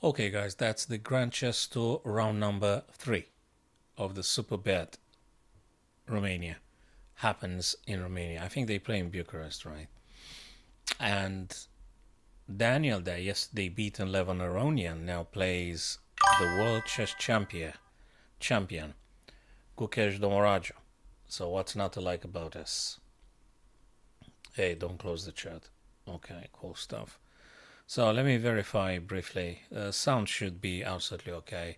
Okay, guys, that's the Grand Chess Tour round number 3 of the Superbet Romania. Happens in Romania. I think they play in Bucharest, right? And Daniel there, yesterday beaten Levon Aronian, now plays the World Chess champion Gukesh Domoraju. So what's not to like about this? Hey, don't close the chat. Okay, cool stuff. So let me verify briefly. Sound should be absolutely okay.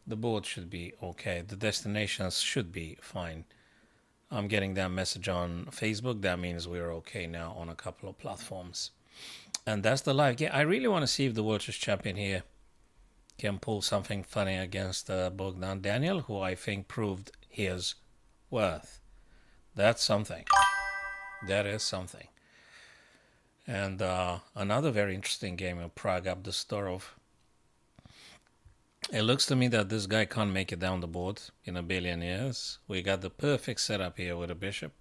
The board should be okay. The destinations should be fine. I'm getting that message on Facebook. That means we're okay now on a couple of platforms. And that's the live. Yeah, I really want to see if the World Chess Champion here can pull something funny against Bogdan Daniel, who I think proved his worth. That's something. That is something. And another very interesting game in Prague, Abdustorov. It looks to me that this guy can't make it down the board in a billion years. We got the perfect setup here with a bishop.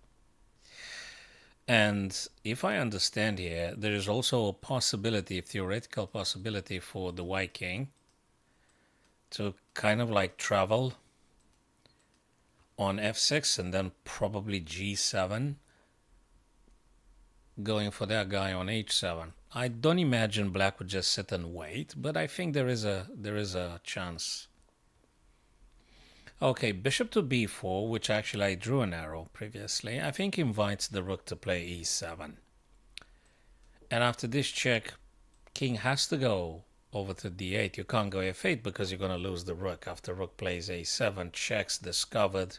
And if I understand here, there is also a possibility, a theoretical possibility for the white king to kind of like travel on f6 and then probably g7, going for that guy on h7. I don't imagine black would just sit and wait, but I think there is a chance. Okay, bishop to b4, which actually I drew an arrow previously, I think invites the rook to play e7. And after this check, king has to go over to d8. You can't go f8 because you're going to lose the rook. After rook plays a7, checks discovered,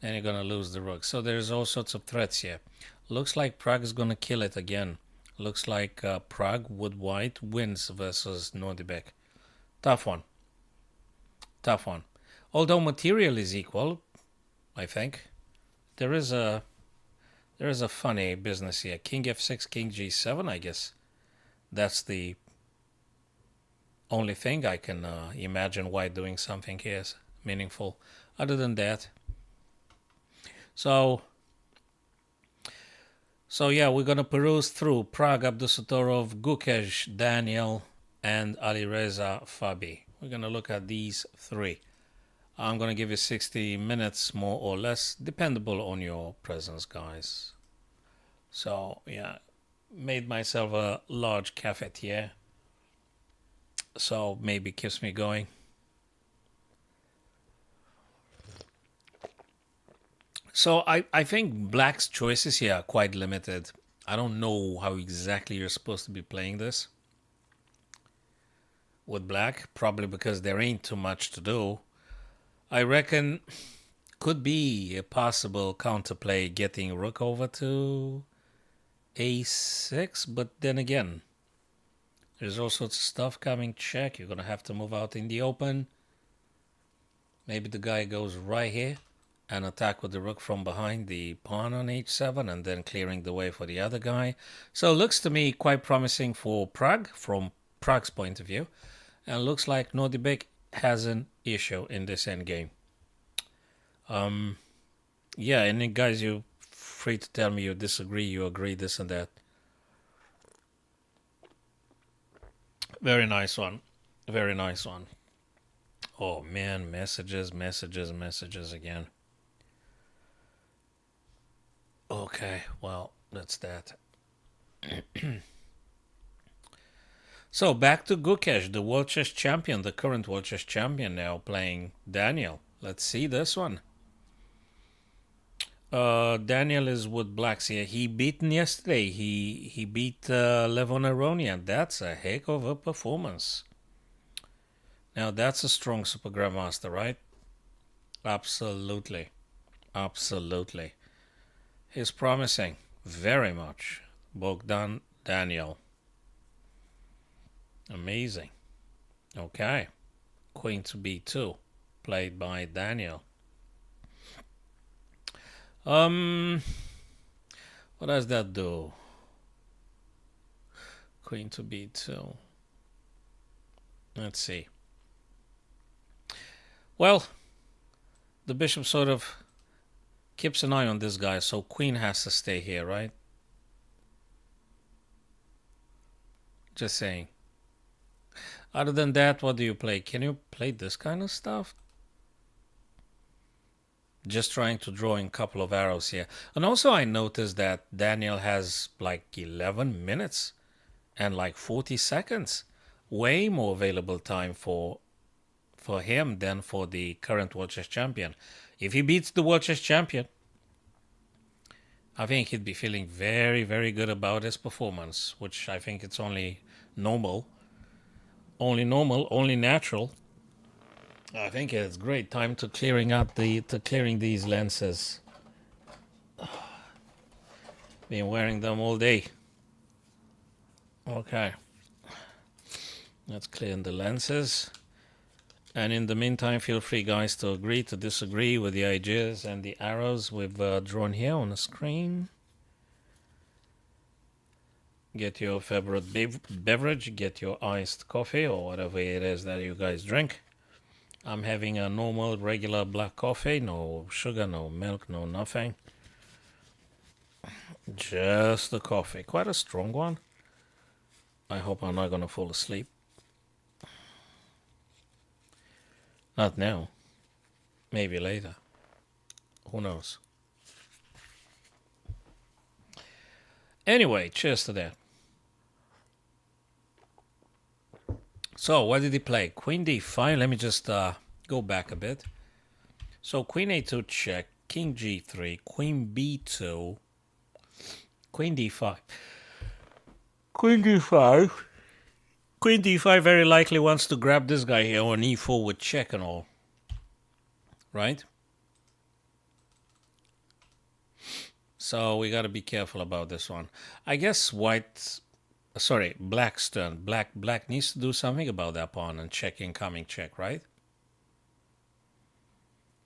and you're going to lose the rook. So there's all sorts of threats here. Looks like Prague is going to kill it again. Looks like Prague with white wins versus Nordibek. Tough one. Tough one. Although material is equal, I think, there is a funny business here. King f6, king g7, I guess. That's the only thing I can imagine why doing something here is meaningful. Other than that, so yeah, we're gonna peruse through Prague, Abdusatorov, Gukesh, Daniel, and Alireza Fabi. We're gonna look at these three. I'm gonna give you 60 minutes, more or less, dependable on your presence, guys. So yeah, made myself a large cafetiere, so maybe keeps me going. So I think black's choices here are quite limited. I don't know how exactly you're supposed to be playing this with black, probably because there ain't too much to do. I reckon could be a possible counterplay getting rook over to a6, but then again, there's all sorts of stuff coming. Check, you're going to have to move out in the open. Maybe the guy goes right here and attack with the rook from behind the pawn on h7 and then clearing the way for the other guy. So it looks to me quite promising for Prague from Prague's point of view. And looks like Nordibek has an issue in this endgame. Yeah, and then guys, you're free to tell me you disagree, you agree, this and that. Very nice one. Very nice one. Oh man, messages again. Okay, well, that's that. So back to Gukesh, the World Chess Champion, the current World Chess Champion, now playing Daniel. Let's see this one. Daniel is with blacks here. He beaten yesterday. He beat Levon Aronian. That's a heck of a performance. Now that's a strong Super Grandmaster, right? Absolutely. Absolutely. He's promising very much. Bogdan Daniel. Amazing. Okay. Queen to b2, played by Daniel. What does that do? Queen to b2. Let's see. Well, the bishop sort of keeps an eye on this guy, so queen has to stay here, right? Just saying. Other than that, what do you play? Can you play this kind of stuff? Just trying to draw in a couple of arrows here. And also I noticed that Daniel has like 11 minutes and like 40 seconds. Way more available time for him than for the current World Chess Champion. If he beats the World Chess Champion, I think he'd be feeling very, very good about his performance, which I think it's only normal, only natural. I think it's great time to clearing these lenses. Been wearing them all day. Okay, let's clear the lenses. And in the meantime, feel free, guys, to agree to disagree with the ideas and the arrows we've drawn here on the screen. Get your favorite beverage, get your iced coffee or whatever it is that you guys drink. I'm having a normal, regular black coffee, no sugar, no milk, no nothing. Just the coffee. Quite a strong one. I hope I'm not going to fall asleep. Not now. Maybe later. Who knows? Anyway, cheers to that. So, what did he play? Queen d5. Let me just go back a bit. So, queen a2 check, king g3, queen b2, queen d5. Queen d5. Queen d5 very likely wants to grab this guy here on e4 with check and all. Right? So we got to be careful about this one. I guess black's turn. Black needs to do something about that pawn and check incoming check, right?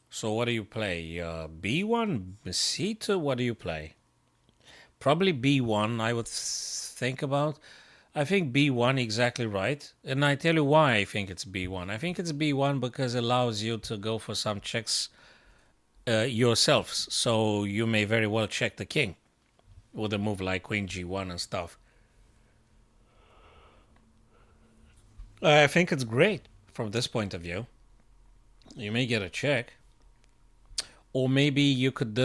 So what do you play? b1, c2, what do you play? Probably b1, I would think about. I think b1 exactly right. And I tell you why I think it's b1. I think it's b1 because it allows you to go for some checks yourselves. So you may very well check the king with a move like queen g1 and stuff. I think it's great from this point of view. You may get a check. Or maybe you could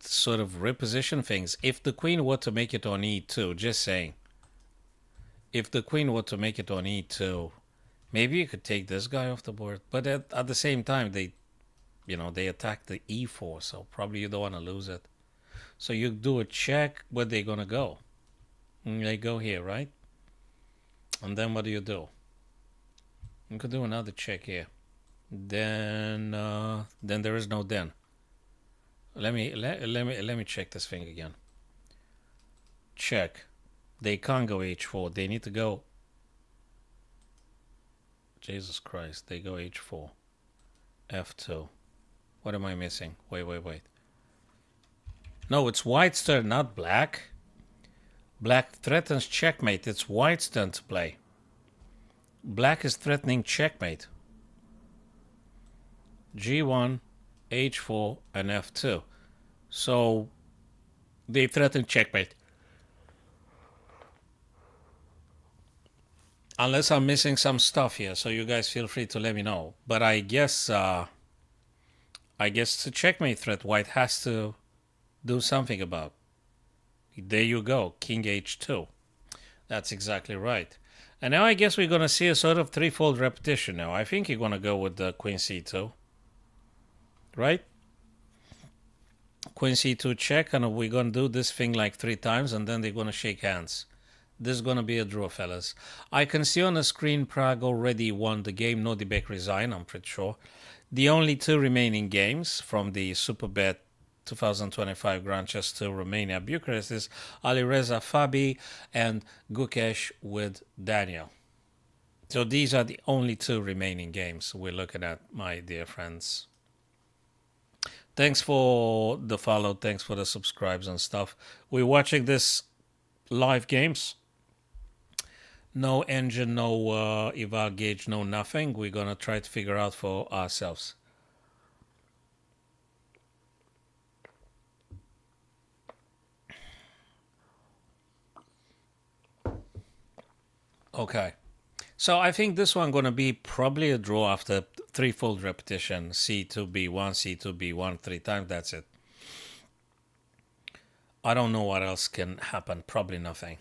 sort of reposition things. If the queen were to make it on e2, just saying. If the queen were to make it on e2, maybe you could take this guy off the board. But at the same time, they attack the e4, so probably you don't want to lose it. So you do a check, where they're going to go. They go here, right? And then what do? You could do another check here. Then there is no then. Let me check this thing again. Check. They can't go h4. They need to go. Jesus Christ. They go h4. f2. What am I missing? Wait. No, it's white's turn, not black. Black threatens checkmate. It's white's turn to play. Black is threatening checkmate. g1, h4, and f2. So they threaten checkmate. Unless I'm missing some stuff here, so you guys feel free to let me know. But I guess the checkmate threat white has to do something about. There you go, king h2. That's exactly right. And now I guess we're going to see a sort of threefold repetition now. I think you're going to go with the queen c2. Right? Queen c2 check, and we're going to do this thing like 3 times, and then they're going to shake hands. This is going to be a draw, fellas. I can see on the screen Prague already won the game. Nodibek resigned, I'm pretty sure. The only 2 remaining games from the Superbet 2025 Grand Chess to Romania Bucharest is Alireza Fabi and Gukesh with Daniel. So these are the only 2 remaining games we're looking at, my dear friends. Thanks for the follow. Thanks for the subscribes and stuff. We're watching this live games. No engine, no eval gauge, no nothing. We're going to try to figure out for ourselves. Okay. So I think this one going to be probably a draw after threefold repetition. C2, B1, C2, B1, 3 times. That's it. I don't know what else can happen. Probably nothing.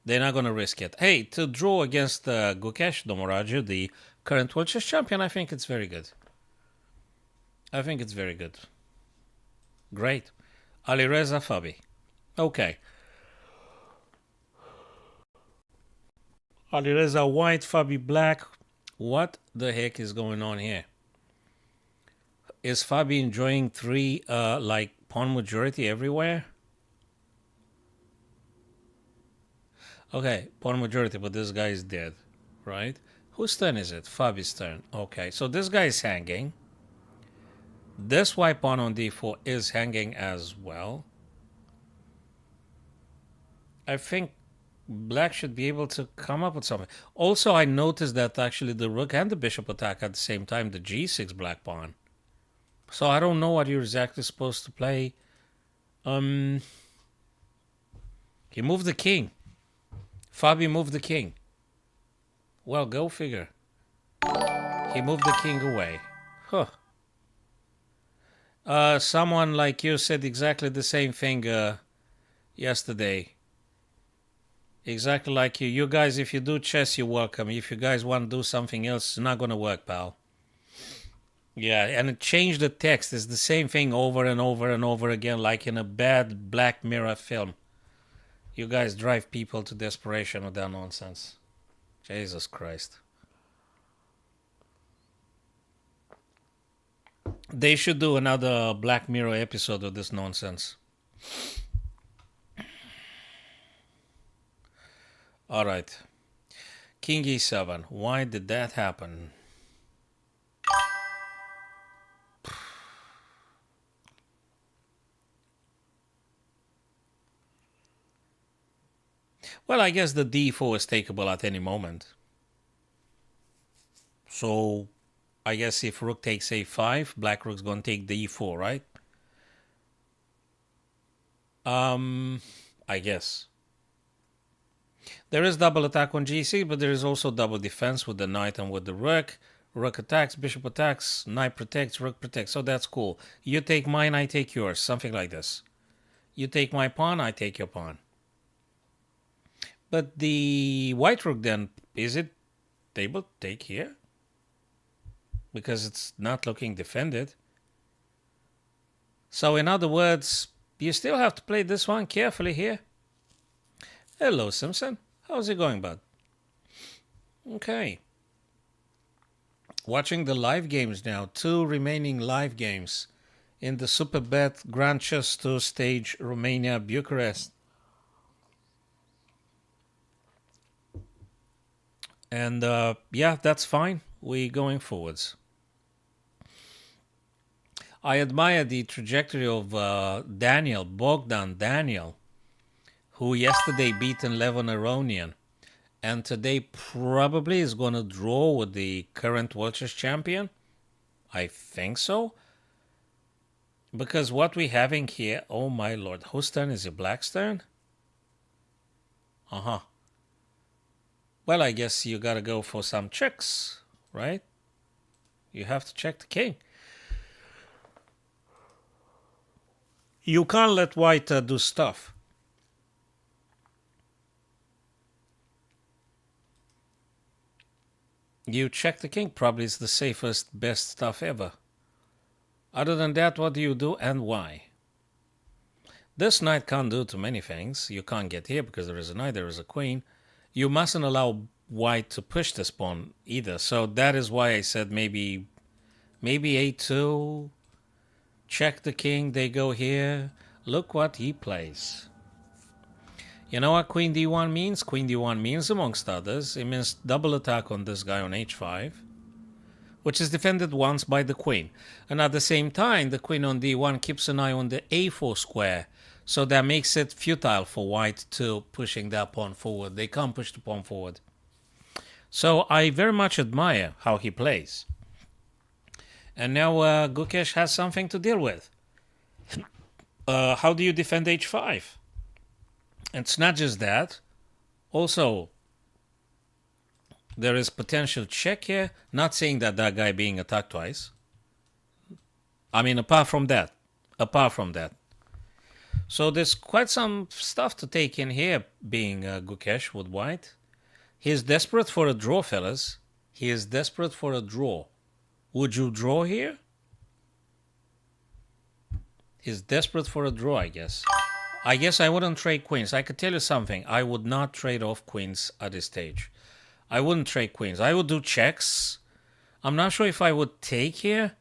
They're not going to risk it. Hey, to draw against Gukesh Domoraju, the current world chess champion, I think it's very good. I think it's very good. Great. Alireza Fabi. Okay. Alireza white, Fabi black. What the heck is going on here? Is Fabi enjoying three, like, pawn majority everywhere? Okay, pawn majority, but this guy is dead, right? Whose turn is it? Fabi's turn. Okay, so this guy is hanging. This white pawn on d4 is hanging as well. I think black should be able to come up with something. Also, I noticed that actually the rook and the bishop attack at the same time, the g6 black pawn. So I don't know what you're exactly supposed to play. He moved the king. Fabi moved the king. Well, go figure. He moved the king away. Huh. Someone like you said exactly the same thing yesterday. Exactly like you. You guys, if you do chess, you're welcome. If you guys want to do something else, it's not going to work, pal. Yeah, and it changed the text. It's the same thing over and over and over again, like in a bad Black Mirror film. You guys drive people to desperation with that nonsense. Jesus Christ. They should do another Black Mirror episode of this nonsense. All right. King e7. Why did that happen? Well, I guess the d4 is takeable at any moment. So, I guess if rook takes a5, black rook's going to take d4, right? I guess. There is double attack on g6, but there is also double defense with the knight and with the rook. Rook attacks, bishop attacks, knight protects, rook protects. So that's cool. You take mine, I take yours. Something like this. You take my pawn, I take your pawn. But the white rook then, is it able to take here? Because it's not looking defended. So in other words, you still have to play this one carefully here. Hello, Simpson. How's it going, bud? Okay. Watching the live games now. 2 remaining live games in the Superbet Grand Chess Tour stage, Romania, Bucharest. And yeah, that's fine. We're going forwards. I admire the trajectory of Bogdan Daniel, who yesterday beat Levan Aronian, and today probably is going to draw with the current world chess champion. I think so. Because what we're having here, oh my lord, whose turn is it? Black's turn? Uh-huh. Well, I guess you gotta go for some checks, right? You have to check the king. You can't let white do stuff. You check the king, probably is the safest, best stuff ever. Other than that, what do you do and why? This knight can't do too many things. You can't get here because there is a knight, there is a queen. You mustn't allow white to push this pawn either. So that is why I said maybe a2. Check the king, they go here. Look what he plays. You know what queen d1 means? Queen d1 means, amongst others, it means double attack on this guy on h5, which is defended once by the queen. And at the same time, the queen on d1 keeps an eye on the a4 square. So that makes it futile for white to pushing that pawn forward. They can't push the pawn forward. So I very much admire how he plays. And now Gukesh has something to deal with. How do you defend h5? It's not just that. Also, There is potential check here. Not saying that that guy being attacked twice. I mean, apart from that. So there's quite some stuff to take in here, being Gukesh with white. He is desperate for a draw, fellas. He is desperate for a draw. Would you draw here? He's desperate for a draw, I guess. I guess I wouldn't trade queens. I could tell you something. I would not trade off queens at this stage. I wouldn't trade queens. I would do checks. I'm not sure if I would take here,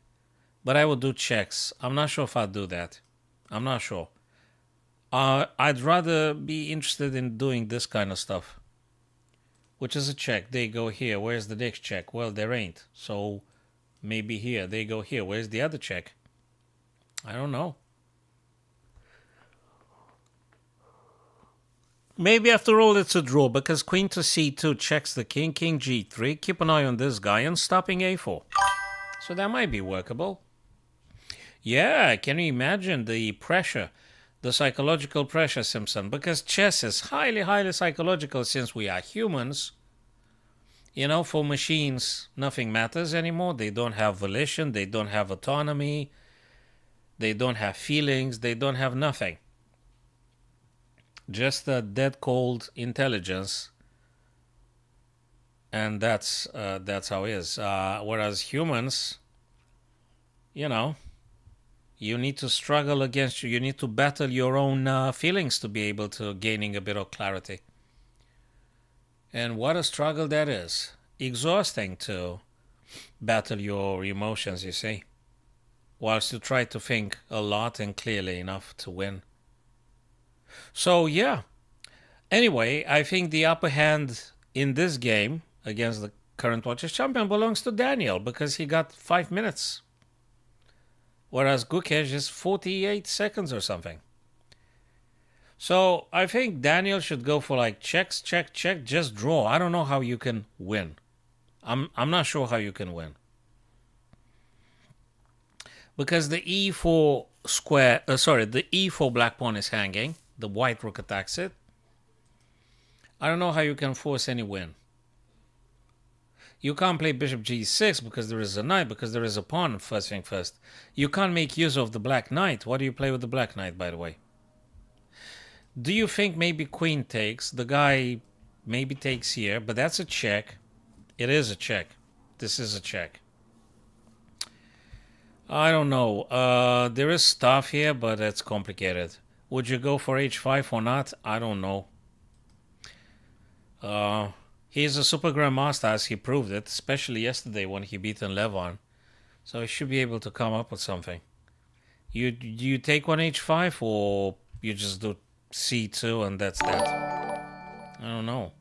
but I would do checks. I'm not sure if I'd do that. I'm not sure. I'd rather be interested in doing this kind of stuff. Which is a check. They go here. Where's the next check? Well, there ain't. So maybe here. They go here. Where's the other check? I don't know. Maybe after all it's a draw because queen to c2 checks the king, king g3. Keep an eye on this guy and stopping a4. So that might be workable. Yeah, can you imagine the pressure, the psychological pressure, Simpson? Because chess is highly, highly psychological since we are humans. You know, for machines, nothing matters anymore. They don't have volition. They don't have autonomy. They don't have feelings. They don't have nothing. Just a dead cold intelligence, and that's how it is. Whereas humans, you know, you need to struggle against you. You need to battle your own feelings to be able to gaining a bit of clarity. And what a struggle that is! Exhausting to battle your emotions. You see, whilst you try to think a lot and clearly enough to win. So, yeah. Anyway, I think the upper hand in this game against the current Watches champion belongs to Daniel because he got 5 minutes. Whereas Gukesh is 48 seconds or something. So, I think Daniel should go for like checks, check, check, just draw. I don't know how you can win. I'm not sure how you can win. Because the e4 square, the e4 black pawn is hanging. The white rook attacks it. I don't know how you can force any win. You can't play bishop g6 because there is a knight, because there is a pawn, first thing first. You can't make use of the black knight. What do you play with the black knight, by the way? Do you think maybe queen takes? The guy maybe takes here, but that's a check. It is a check. This is a check. I don't know. There is stuff here, but it's complicated. Would you go for h5 or not? I don't know. He's a super grandmaster, as he proved it, especially yesterday when he beat Levon. So he should be able to come up with something. You take on h5 or you just do c2 and that's that? I don't know.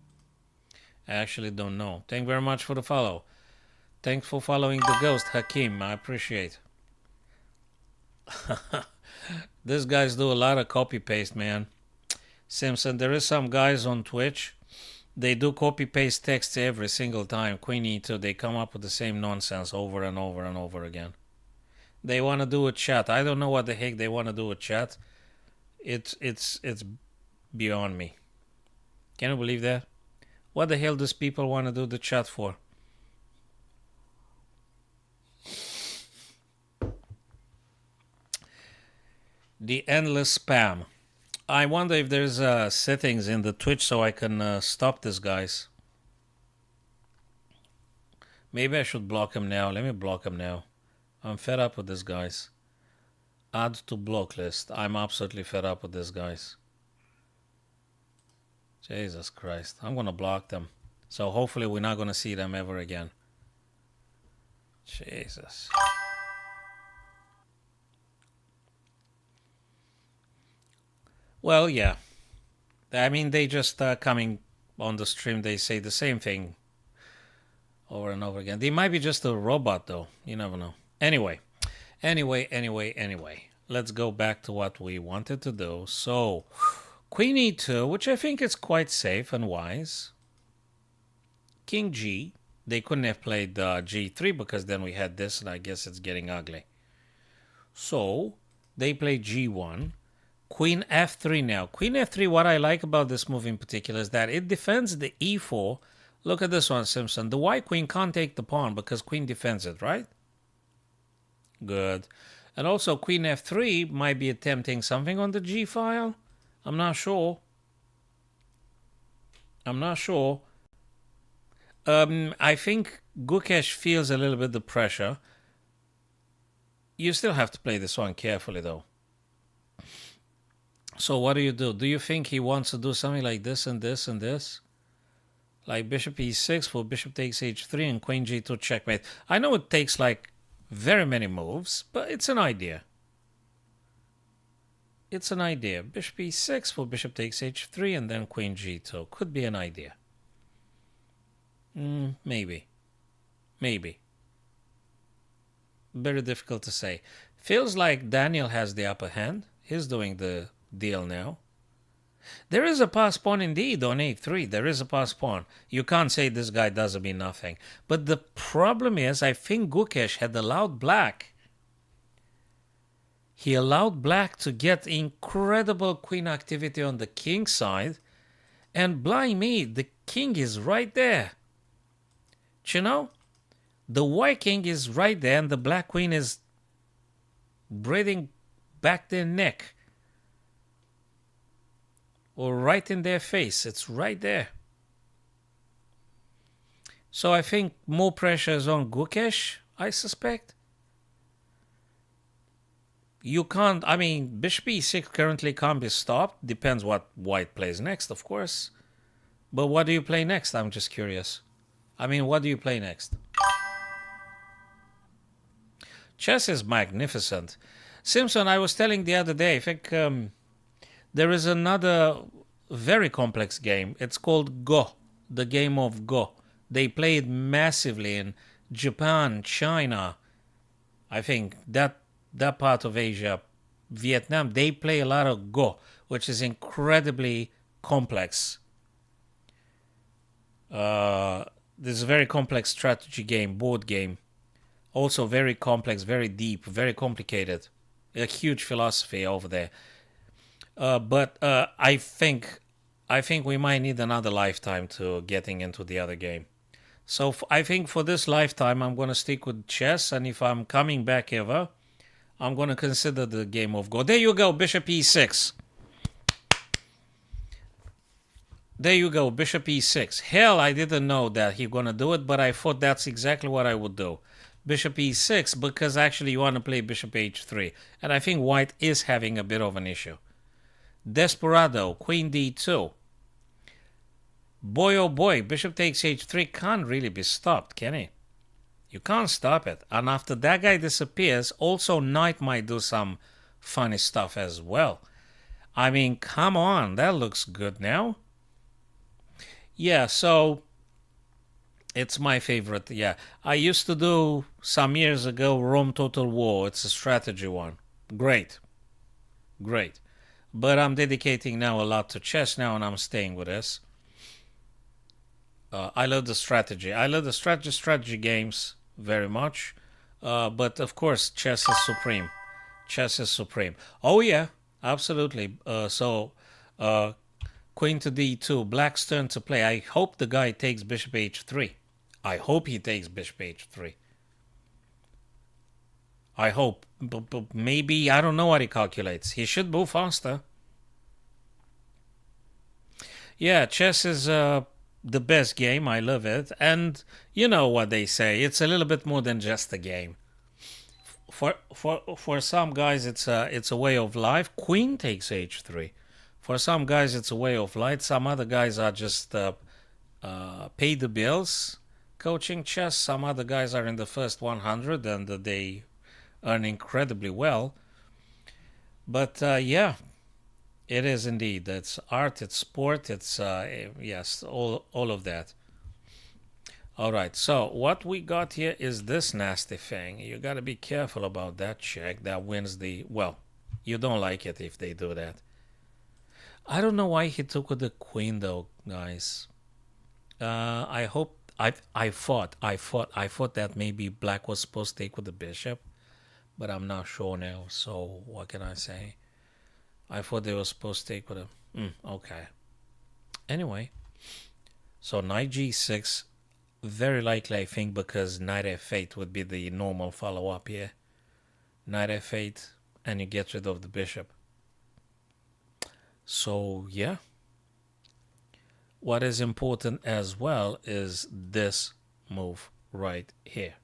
I actually don't know. Thank you very much for the follow. Thanks for following the ghost, Hakim. I appreciate. These guys do a lot of copy-paste, man. Simpson, there is some guys on Twitch. They do copy-paste texts every single time. Queen E2, they come up with the same nonsense over and over and over again. They want to do a chat. I don't know what the heck they want to do with chat. It's beyond me. Can you believe that? What the hell does people want to do the chat for? The endless spam. I wonder if there's settings in the Twitch so I can stop this, guys. Maybe I should block him now. Let me block him now. I'm fed up with this, guys. Add to block list. I'm absolutely fed up with this, guys. Jesus Christ. I'm going to block them. So hopefully we're not going to see them ever again. Jesus. Well, yeah. I mean, they just coming on the stream, they say the same thing over and over again. They might be just a robot, though. You never know. Anyway. Let's go back to what we wanted to do. So, Queen E2, which I think is quite safe and wise. King G. They couldn't have played G3 because then we had this, and I guess it's getting ugly. So, they played G1. Queen F3 now. Queen F3, what I like about this move in particular is that it defends the E4 Look at this one, Simpson. The white queen can't take the pawn because queen defends it, right? Good. And also queen f3 might be attempting something on the g file. I'm not sure. I think Gukesh feels a little bit the pressure. You still have to play this one carefully, though. So what do? Do you think he wants to do something like this and this and this? Like bishop e6 for bishop takes h3 and queen g2 checkmate. I know it takes like very many moves, but it's an idea. It's an idea. Bishop e6 for bishop takes h3 and then queen g2. Could be an idea. Maybe. Very difficult to say. Feels like Daniel has the upper hand. He's doing the deal now. There is a pass pawn indeed on a3. There is a pass pawn. You can't say this guy doesn't mean nothing. But the problem is, I think Gukesh had allowed black. He allowed black to get incredible queen activity on the king side. And blind me, the king is right there. Do you know? The white king is right there and the black queen is breathing back their neck. Or right in their face. It's right there. So I think more pressure is on Gukesh, I suspect. You can't, I mean, bishop e6 currently can't be stopped. Depends what white plays next, of course. But what do you play next? I'm just curious. I mean, what do you play next? Chess is magnificent. Simpson, I was telling the other day, I think there is another very complex game. It's called Go, the game of Go. They play it massively in Japan, China. I think that part of Asia, Vietnam, they play a lot of Go, which is incredibly complex. This is a very complex strategy game, board game. Also very complex, very deep, very complicated. A huge philosophy over there. But I think we might need another lifetime to getting into the other game. So I think for this lifetime, I'm going to stick with chess. And if I'm coming back ever, I'm going to consider the game of Go. There you go, bishop e6. There you go, bishop e6. Hell, I didn't know that he's going to do it, but I thought that's exactly what I would do. Bishop e6, because actually you want to play bishop h3. And I think white is having a bit of an issue. Desperado, queen d2. Boy, oh boy, bishop takes h3 can't really be stopped, can it? You can't stop it. And after that guy disappears, also knight might do some funny stuff as well. I mean, come on, that looks good now. Yeah, so it's my favorite. Yeah, I used to do some years ago Rome Total War. It's a strategy one. Great. But I'm dedicating now a lot to chess now, and I'm staying with this. I love the strategy. I love the strategy games very much. But of course, chess is supreme. Chess is supreme. Oh yeah, absolutely. Queen to d2, black's turn to play. I hope the guy takes bishop h3. I hope he takes bishop h3. I hope. But maybe, I don't know what he calculates. He should move faster. Yeah, chess is the best game. I love it. And you know what they say. It's a little bit more than just a game. For some guys, it's a way of life. Queen takes h3. For some guys, it's a way of life. Some other guys are just pay the bills coaching chess. Some other guys are in the first 100 and they earn incredibly well. But yeah, it is indeed. It's art, it's sport, it's, yes, all of that. All right, so what we got here is this nasty thing. You got to be careful about that check. That wins the, well, you don't like it if they do that. I don't know why he took with the queen though, guys. I hope I thought that maybe black was supposed to take with the bishop, but I'm not sure now. So what can I say? I thought they were supposed to take with a. Okay. Anyway, So knight g6, very likely I think, because knight f8 would be the normal follow-up here. Knight f8, and you get rid of the bishop. So yeah, what is important as well is this move right here.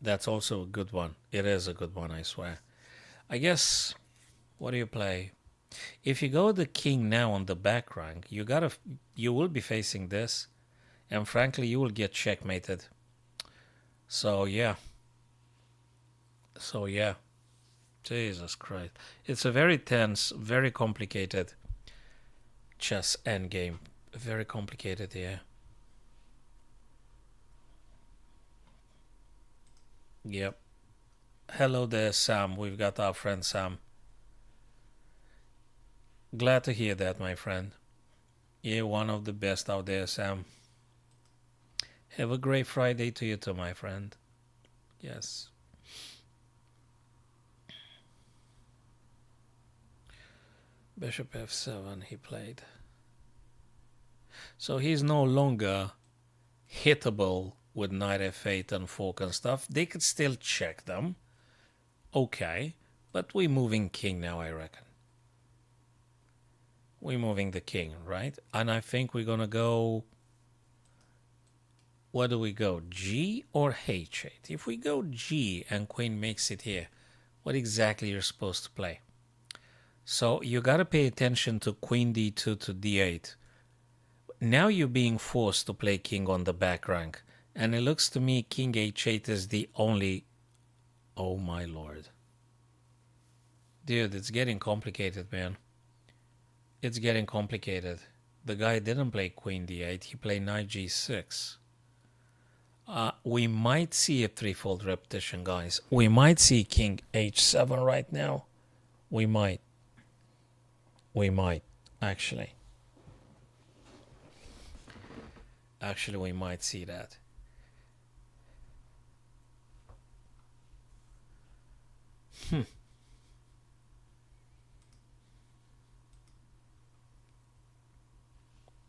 That's also a good one. It is a good one, I swear. I guess, what do you play? If you go the king now on the back rank, you will be facing this, and frankly, you will get checkmated. So yeah. Jesus Christ. It's a very tense, very complicated chess endgame. Very complicated, yeah. Yep. Hello there, Sam. We've got our friend Sam. Glad to hear that, my friend. You're one of the best out there, Sam. Have a great Friday to you too, my friend. Yes. Bishop f7 he played. So he's no longer hittable with knight f8 and fork and stuff. They could still check them. Okay. But we're moving king now, I reckon. We're moving the king, right? And I think we're going to go... Where do we go? G or H8? If we go G and queen makes it here, what exactly you're supposed to play? So you got to pay attention to queen d2 to d8. Now you're being forced to play king on the back rank. And it looks to me king h8 is the only... Oh my lord. Dude, it's getting complicated, man. It's getting complicated. The guy didn't play queen d8. He played knight g6. We might see a threefold repetition, guys. We might see king h7 right now. We might. We might, actually. Actually, we might see that.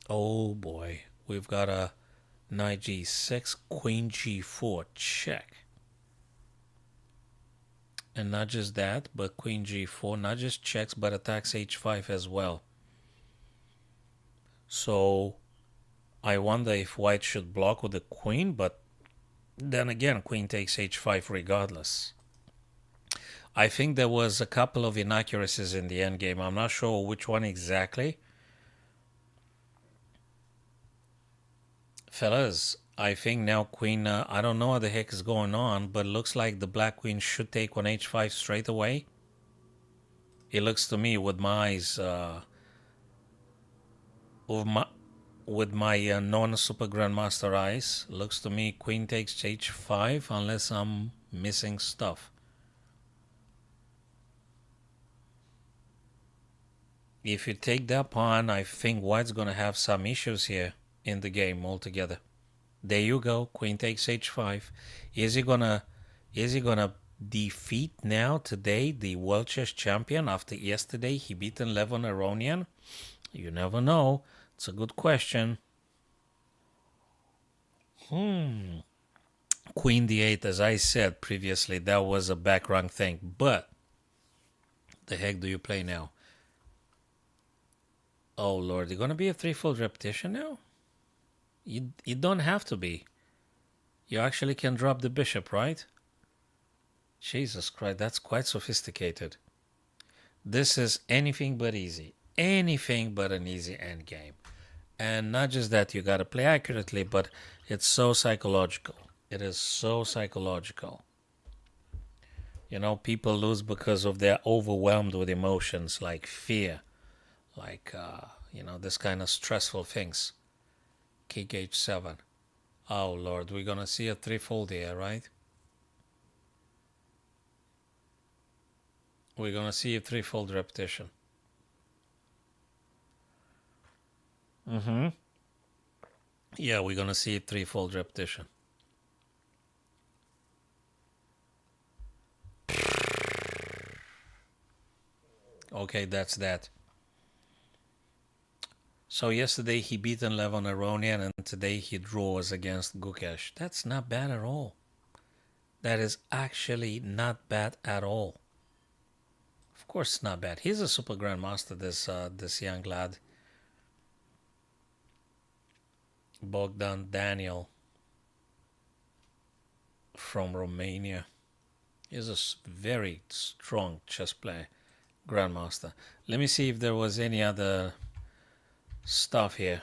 Oh boy, we've got a knight g6, queen g4, check. And not just that, but queen g4 not just checks, but attacks h5 as well. So I wonder if white should block with the queen, but then again, queen takes h5 regardless. I think there was a couple of inaccuracies in the endgame. I'm not sure which one exactly. Fellas, I think now queen, I don't know what the heck is going on, but it looks like the black queen should take on h5 straight away. It looks to me with my eyes, with my non-super grandmaster eyes, looks to me queen takes h5 unless I'm missing stuff. If you take that pawn, I think white's gonna have some issues here in the game altogether. There you go, queen takes h5. Is he gonna defeat now today the world chess champion after yesterday he beat Levon Aronian? You never know. It's a good question. Queen d8, as I said previously, that was a back rank thing. But the heck do you play now? Oh lord, you're gonna be a threefold repetition now? You don't have to be. You actually can drop the bishop, right? Jesus Christ, that's quite sophisticated. This is anything but easy. Anything but an easy endgame. And not just that, you gotta play accurately, but it's so psychological. It is so psychological. You know, people lose because of they're overwhelmed with emotions like fear, like, this kind of stressful things. King h7. Oh lord, we're gonna see a threefold here, right? We're gonna see a threefold repetition. Yeah, we're gonna see a threefold repetition. Okay, that's that. So yesterday he beat Levon Aronian and today he draws against Gukesh. That's not bad at all. That is actually not bad at all. Of course, it's not bad. He's a super grandmaster. This young lad, Bogdan Daniel from Romania. He's a very strong chess player, grandmaster. Let me see if there was any other stuff here.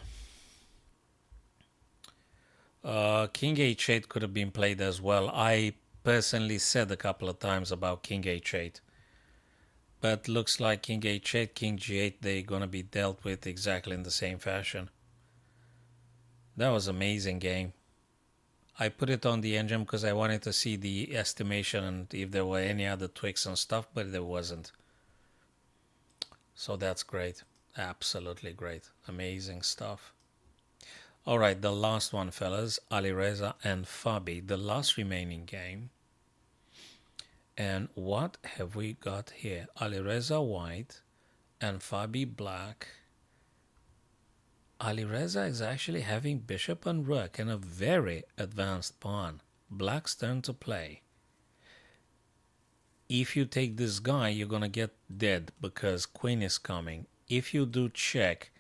King H8 could have been played as well. I personally said a couple of times about King H8. But looks like King H8, King G8, they're going to be dealt with exactly in the same fashion. That was an amazing game. I put it on the engine because I wanted to see the estimation and if there were any other tweaks and stuff, but there wasn't. So that's great. Absolutely great. Amazing stuff. All right, the last one, fellas. Alireza and Fabi, the last remaining game. And what have we got here? Alireza white and Fabi black. Alireza is actually having bishop and rook and a very advanced pawn. Black's turn to play. If you take this guy, you're going to get dead because queen is coming. If you do check,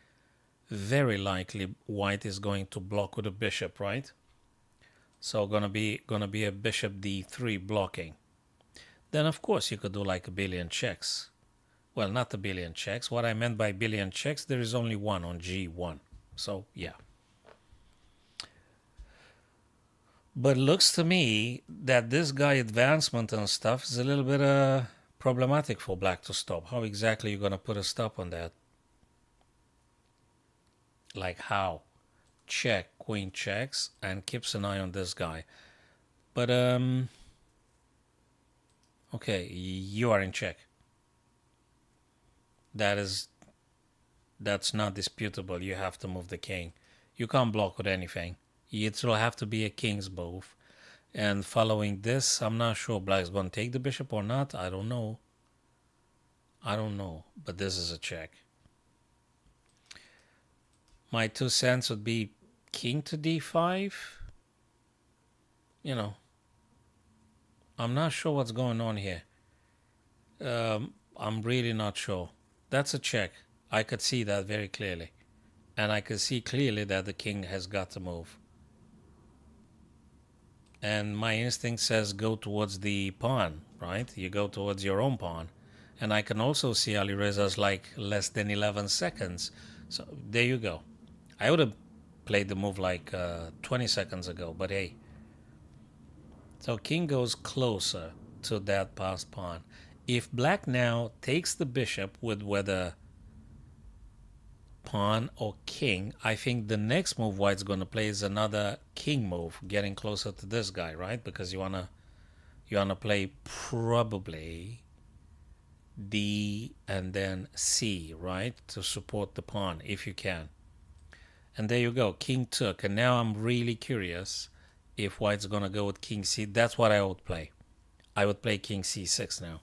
very likely white is going to block with a bishop, right? So gonna be a bishop d3 blocking. Then of course you could do like a billion checks. Well, not a billion checks. What I meant by billion checks, there is only one on g1. So yeah. But looks to me that this guy advancement and stuff is a little bit problematic for black to stop. How exactly are you gonna put a stop on that? Like how? Check, queen checks, and keeps an eye on this guy. But okay, you are in check. That's not disputable. You have to move the king. You can't block with anything. It will have to be a king's move. And following this, I'm not sure black's going to take the bishop or not. I don't know. But this is a check. My 2 cents would be king to d5. You know, I'm not sure what's going on here. I'm really not sure. That's a check. I could see that very clearly. And I could see clearly that the king has got to move. And my instinct says go towards the pawn, right? You go towards your own pawn. And I can also see Alireza's like less than 11 seconds. So there you go. I would have played the move like 20 seconds ago, but hey. So king goes closer to that passed pawn. If black now takes the bishop with whether pawn or king, I think the next move white's going to play is another king move, getting closer to this guy, right? Because you wanna play probably D and then C, right? To support the pawn if you can. And there you go, king took. And now I'm really curious if white's going to go with king C. That's what I would play. I would play king C6 now.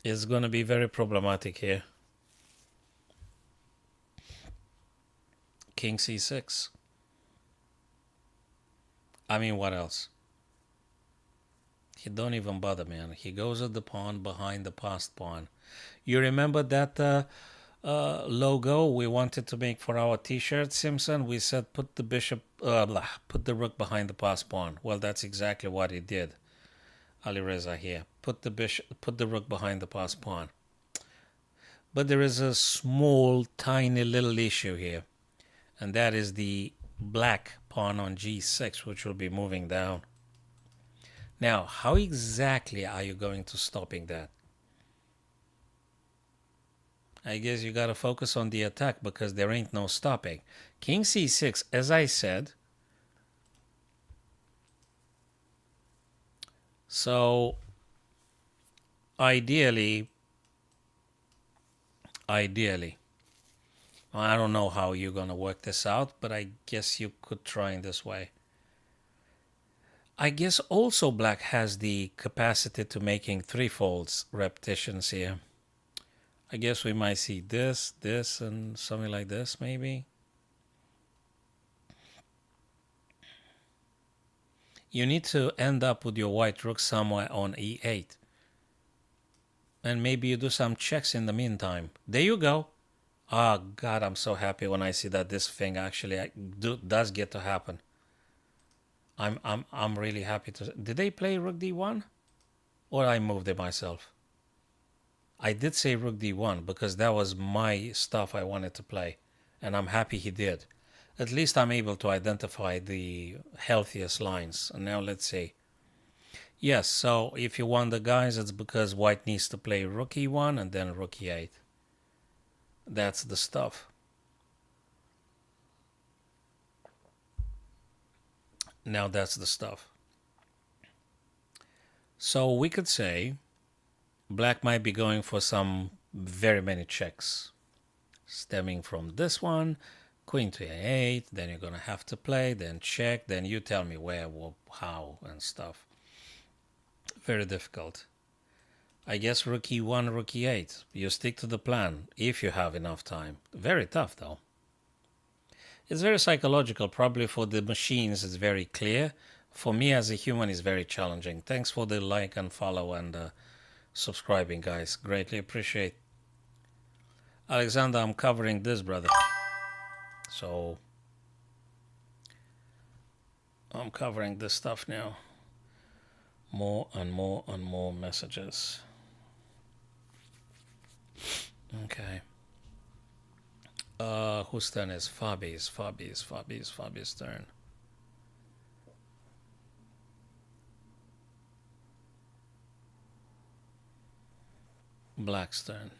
It's going to be very problematic here. King C6. I mean, what else? He don't even bother, man. He goes at the pawn behind the passed pawn. You remember that logo we wanted to make for our t-shirt, Simpson? We said put the bishop, put the rook behind the passed pawn. Well, that's exactly what he did. Alireza here. Put the rook behind the passed pawn. But there is a small, tiny little issue here. And that is the black pawn on g6, which will be moving down. Now, how exactly are you going to stopping that? I guess you got to focus on the attack because there ain't no stopping. King c6, as I said. So, ideally, I don't know how you're going to work this out, but I guess you could try in this way. I guess also black has the capacity to making 3 folds repetitions here. I guess we might see this, this, and something like this, maybe. You need to end up with your white rook somewhere on e8. And maybe you do some checks in the meantime. There you go. Oh, God, I'm so happy when I see that this thing actually does get to happen. I'm really happy to... Did they play rook d1? Or I moved it myself? I did say rook d1 because that was my stuff I wanted to play. And I'm happy he did. At least I'm able to identify the healthiest lines. And now let's see. Yes, so if you wonder, guys, it's because white needs to play rook e1 and then rook e8. That's the stuff. Now that's the stuff. So we could say black might be going for some very many checks. Stemming from this one, queen to a8, then you're going to have to play, then check, then you tell me where, how, and stuff. Very difficult. I guess rook e1, rook e8. You stick to the plan if you have enough time. Very tough, though. It's very psychological. Probably for the machines, it's very clear. For me as a human, it's very challenging. Thanks for the like and follow and subscribing, guys. Greatly appreciate. Alexander, I'm covering this, brother. So I'm covering this stuff now. More and more and more messages. Okay. Whose turn is Fabi's turn. Black's turn.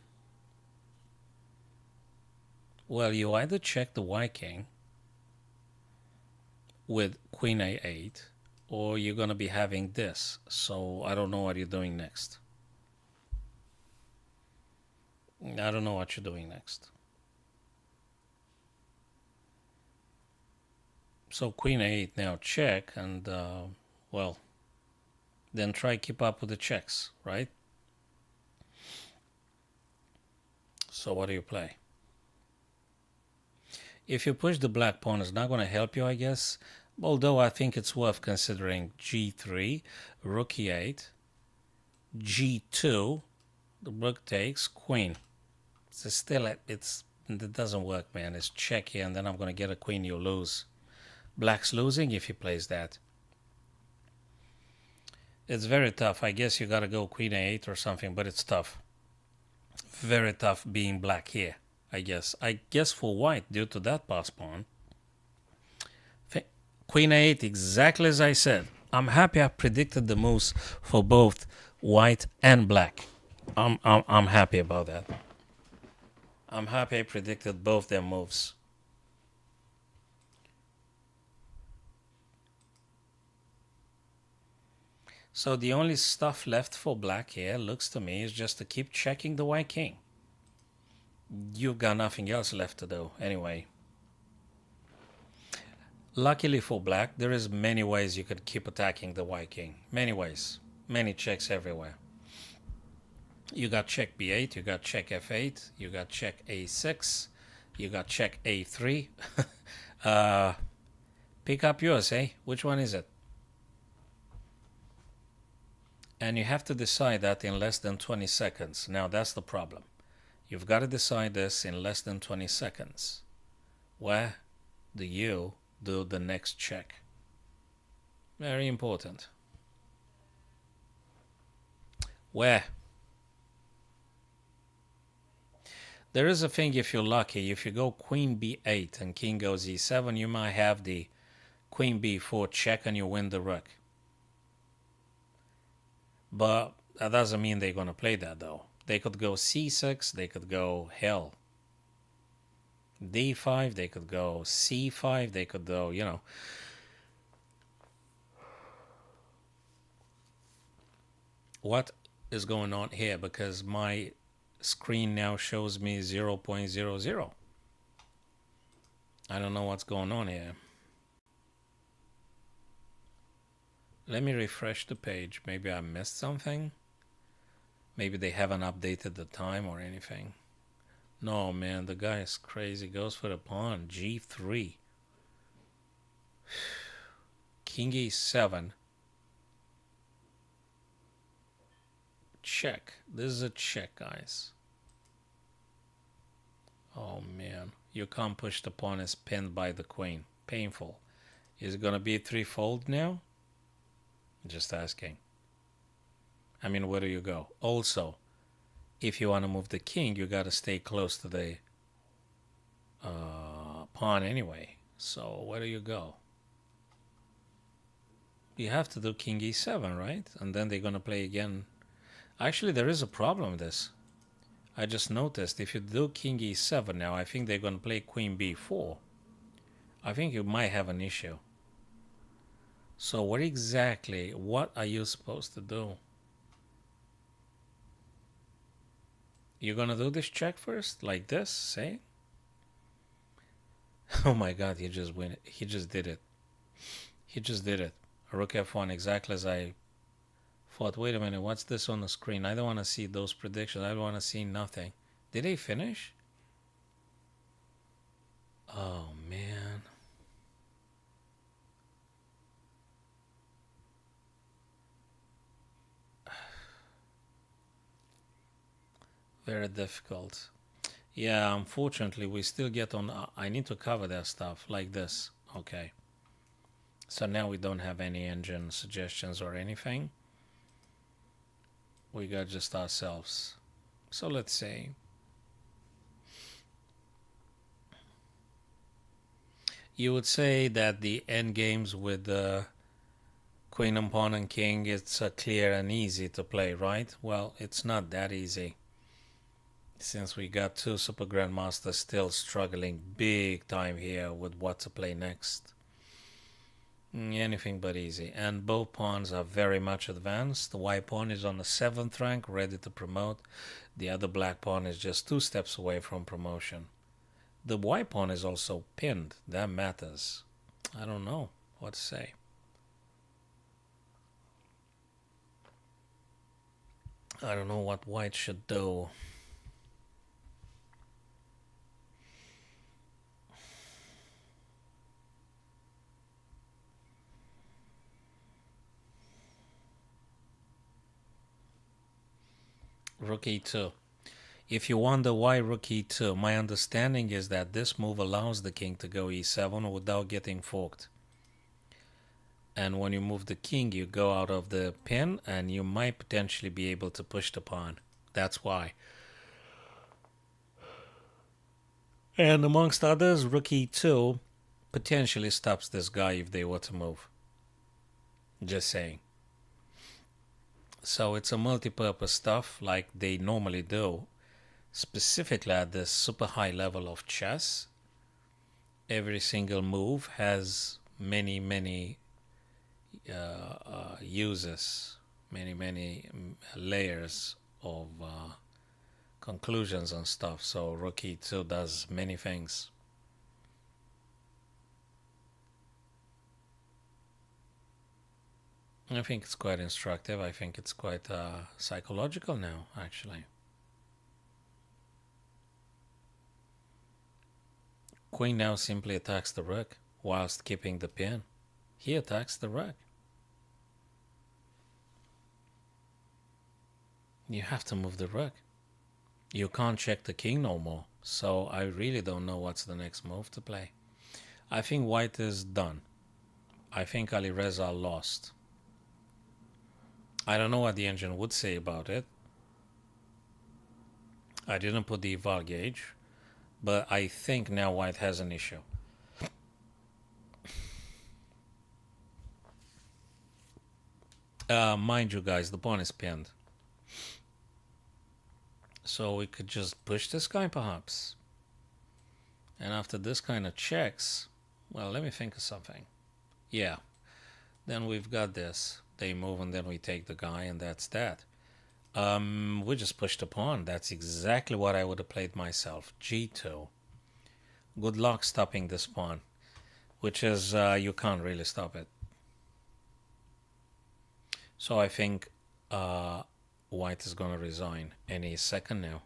Well, you either check the white king with queen a8, or you're going to be having this. So I don't know what you're doing next. I don't know what you're doing next. So queen a8 now check, and well, then try keep up with the checks, right? So what do you play? If you push the black pawn, it's not going to help you, I guess. Although I think it's worth considering g3, rook e8, g2, the rook takes, queen. So still, it doesn't work, man. It's check here, and then I'm going to get a queen, you lose. Black's losing if he plays that. It's very tough. I guess you got to go queen a8 or something, but it's tough. Very tough being black here, I guess. I guess for white, due to that pass pawn. Queen a8, exactly as I said. I'm happy I predicted the moves for both white and black. I'm happy about that. I'm happy I predicted both their moves. So the only stuff left for black here, looks to me, is just to keep checking the white king. You've got nothing else left to do anyway. Luckily for black, there is many ways you could keep attacking the white king. Many ways. Many checks everywhere. You got check b8, you got check f8, you got check a6, you got check a3. Pick up yours, eh? Which one is it? And you have to decide that in less than 20 seconds. Now that's the problem. You've got to decide this in less than 20 seconds. Where do you do the next check? Very important. Where? There is a thing, if you're lucky, if you go queen b8 and king goes e7, you might have the queen b4 check and you win the rook. But that doesn't mean they're going to play that, though. They could go c6, they could go hell. d5, they could go c5, they could go, you know. What is going on here? Because my screen now shows me 0.00. I don't know what's going on here. Let me refresh the page. Maybe I missed something. Maybe they haven't updated the time or anything. No, man, the guy is crazy. Goes for the pawn. G3. King E7. Check. This is a check, guys. Oh, man. You can't push the pawn. It's pinned by the queen. Painful. Is it going to be threefold now? Just asking. I mean, where do you go? Also, if you want to move the king, you got to stay close to the pawn anyway. So where do you go? You have to do king e7, right? And then they're going to play again. Actually, there is a problem with this. I just noticed if you do king e7 now, I think they're going to play queen b4. I think you might have an issue. So what are you supposed to do? You're going to do this check first? Like this, say? Oh my god, he just win it. He just did it. He just did it. Rook f1, exactly as I thought. Wait a minute, what's this on the screen? I don't want to see those predictions. I don't want to see nothing. Did they finish? Oh man. Very difficult. Yeah, unfortunately, we still get on. I need to cover that stuff like this. Okay. So now we don't have any engine suggestions or anything. We got just ourselves. So let's say you would say that the end games with the queen and pawn and king, it's clear and easy to play, right? Well, it's not that easy. Since we got two super grandmasters still struggling big time here with what to play next. Anything but easy. And both pawns are very much advanced. The white pawn is on the 7th rank, ready to promote. The other black pawn is just 2 steps away from promotion. The white pawn is also pinned. That matters. I don't know what to say. I don't know what white should do. Rook e2. If you wonder why rook e2, my understanding is that this move allows the king to go e7 without getting forked. And when you move the king, you go out of the pin and you might potentially be able to push the pawn. That's why. And amongst others, rook e2 potentially stops this guy if they were to move. Just saying. So it's a multi-purpose stuff like they normally do. Specifically at this super high level of chess, every single move has many uses, many layers of conclusions and stuff. So rook e2 does many things. I think it's quite instructive. I think it's quite psychological now, actually. Queen now simply attacks the rook whilst keeping the pin. He attacks the rook. You have to move the rook. You can't check the king no more. So I really don't know what's the next move to play. I think white is done. I think Alireza lost. I don't know what the engine would say about it. I didn't put the eval gauge, but I think now white has an issue. Mind you guys, the pawn is pinned. So we could just push this guy perhaps. And after this kind of checks, well, let me think of something. Yeah, then we've got this. They move and then we take the guy and that's that. We just push the pawn. That's exactly what I would have played myself. G2. Good luck stopping this pawn, which is you can't really stop it. So I think white is going to resign any second now.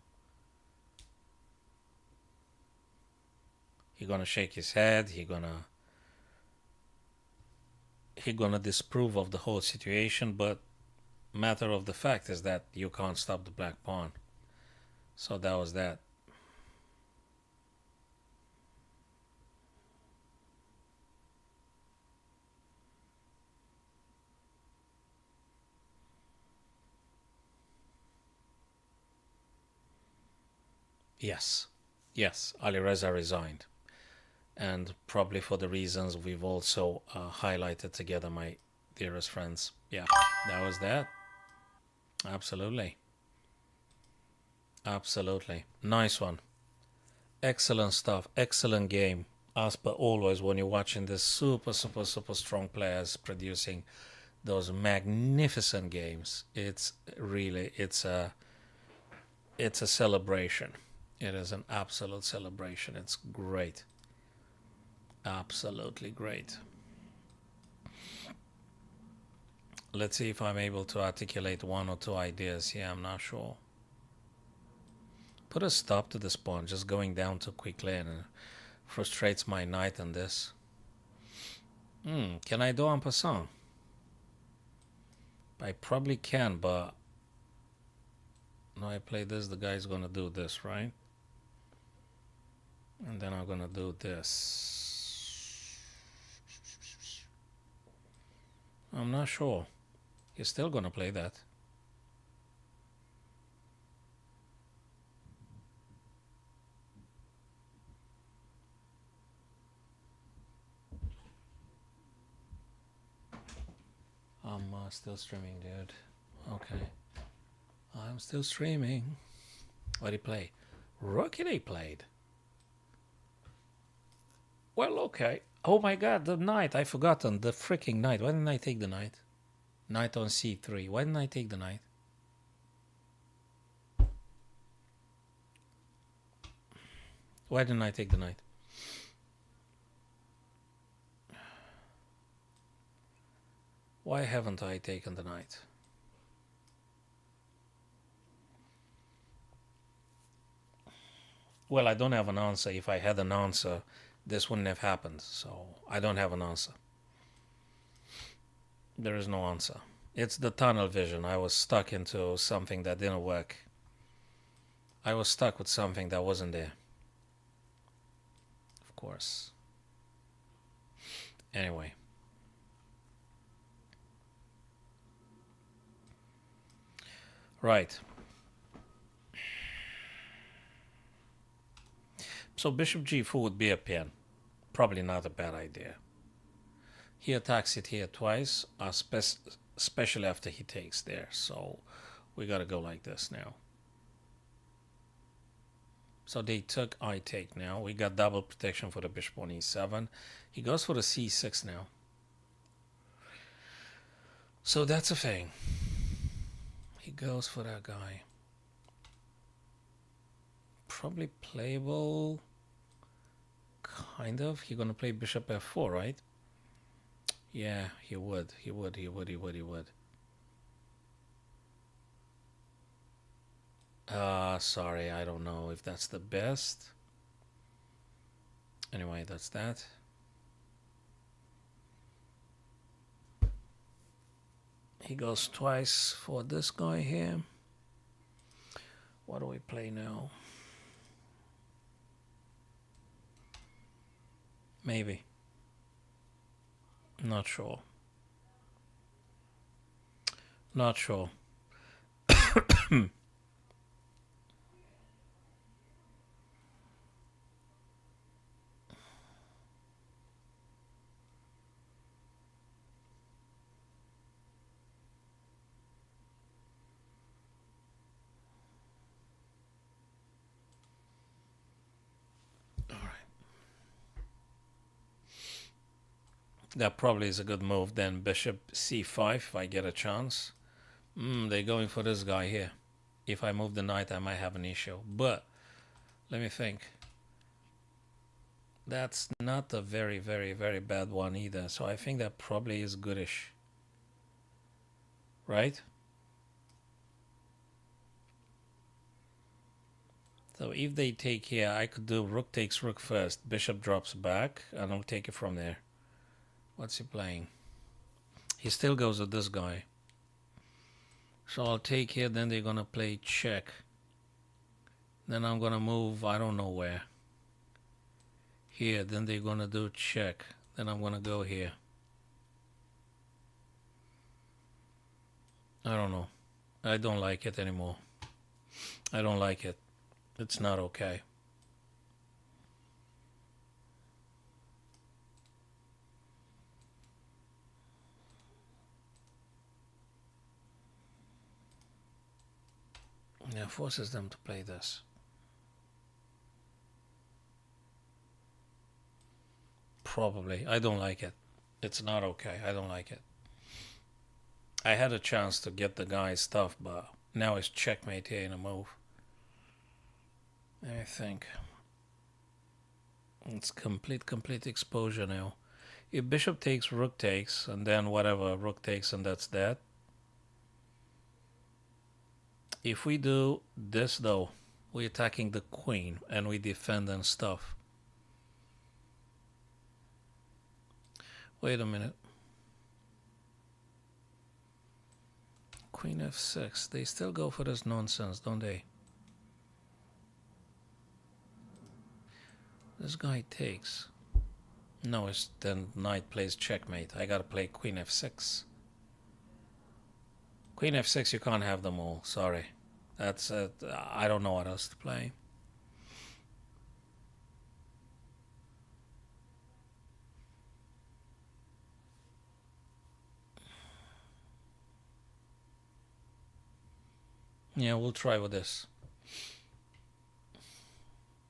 He gonna shake his head. He gonna disapprove of the whole situation. But matter of the fact is that you can't stop the black pawn. So that was that. Yes, yes, Ali Reza resigned, and probably for the reasons we've also highlighted together, my dearest friends. Yeah, that was that. Absolutely, absolutely, nice one. Excellent stuff. Excellent game. As per always, when you're watching this super strong players producing those magnificent games, it's a celebration. It is an absolute celebration. It's great. Absolutely great. Let's see if I'm able to articulate one or two ideas here. I'm not sure. Put a stop to this pawn. Just going down too quickly and frustrates my knight on this. Can I do en passant? I probably can, but now I play this, the guy's gonna do this, right? And then I'm gonna do this. I'm not sure. He's still gonna play that. I'm still streaming, dude. Okay. I'm still streaming. What did he play? Rookie they played. Well, okay. Oh my god, the knight. I forgotten. The freaking knight. Why didn't I take the knight? Knight on c3. Why didn't I take the knight? Why didn't I take the knight? Why haven't I taken the knight? Well, I don't have an answer. If I had an answer, this wouldn't have happened. So I don't have an answer. There is no answer. It's the tunnel vision. I was stuck into something that didn't work. I was stuck with something that wasn't there. Of course. Anyway. Right. So bishop g4 would be a pin. Probably not a bad idea. He attacks it here twice, especially after he takes there. So we gotta go like this now. So they took, I take now. We got double protection for the bishop on e7. He goes for the c6 now. So that's a thing. He goes for that guy. Probably playable. Kind of. He's gonna play bishop f4, right? Yeah, he would. He would. Sorry, I don't know if that's the best. Anyway, that's that. He goes twice for this guy here. What do we play now? Maybe. Not sure. Not sure. That probably is a good move. Then bishop c5 if I get a chance. They're going for this guy here. If I move the knight, I might have an issue. But let me think. That's not a very bad one either. So I think that probably is goodish. Right? So if they take here, I could do rook takes rook first. Bishop drops back, and I'll take it from there. What's he playing? He still goes with this guy. So I'll take here, then they're going to play check. Then I'm going to move, I don't know where. Here, then they're going to do check. Then I'm going to go here. I don't know. I don't like it anymore. I don't like it. It's not okay. Yeah, forces them to play this. Probably. I don't like it. It's not okay. I don't like it. I had a chance to get the guy's stuff, but now it's checkmate here in a move. I think it's complete exposure now. If bishop takes, rook takes, and then whatever, rook takes, and that's that. If we do this though, we're attacking the queen and we defend and stuff. Wait a minute. Queen f6. They still go for this nonsense, don't they? This guy takes. No, it's then knight plays checkmate. I gotta play queen f6. Queen f6, you can't have them all. Sorry. That's I don't know what else to play. Yeah, we'll try with this.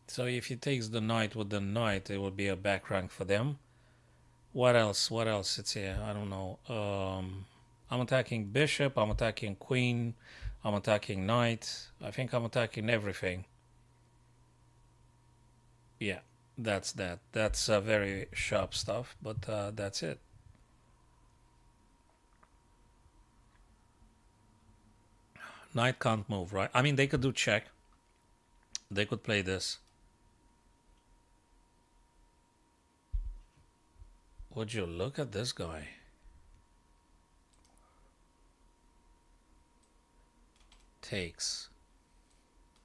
So if he takes the knight with the knight, it will be a back rank for them. What else? What else? It's here. I don't know. I'm attacking bishop. I'm attacking queen. I'm attacking knight. I think I'm attacking everything. Yeah, that's that. That's very sharp stuff, but that's it. Knight can't move, right? I mean, they could do check. They could play this. Would you look at this guy? Takes.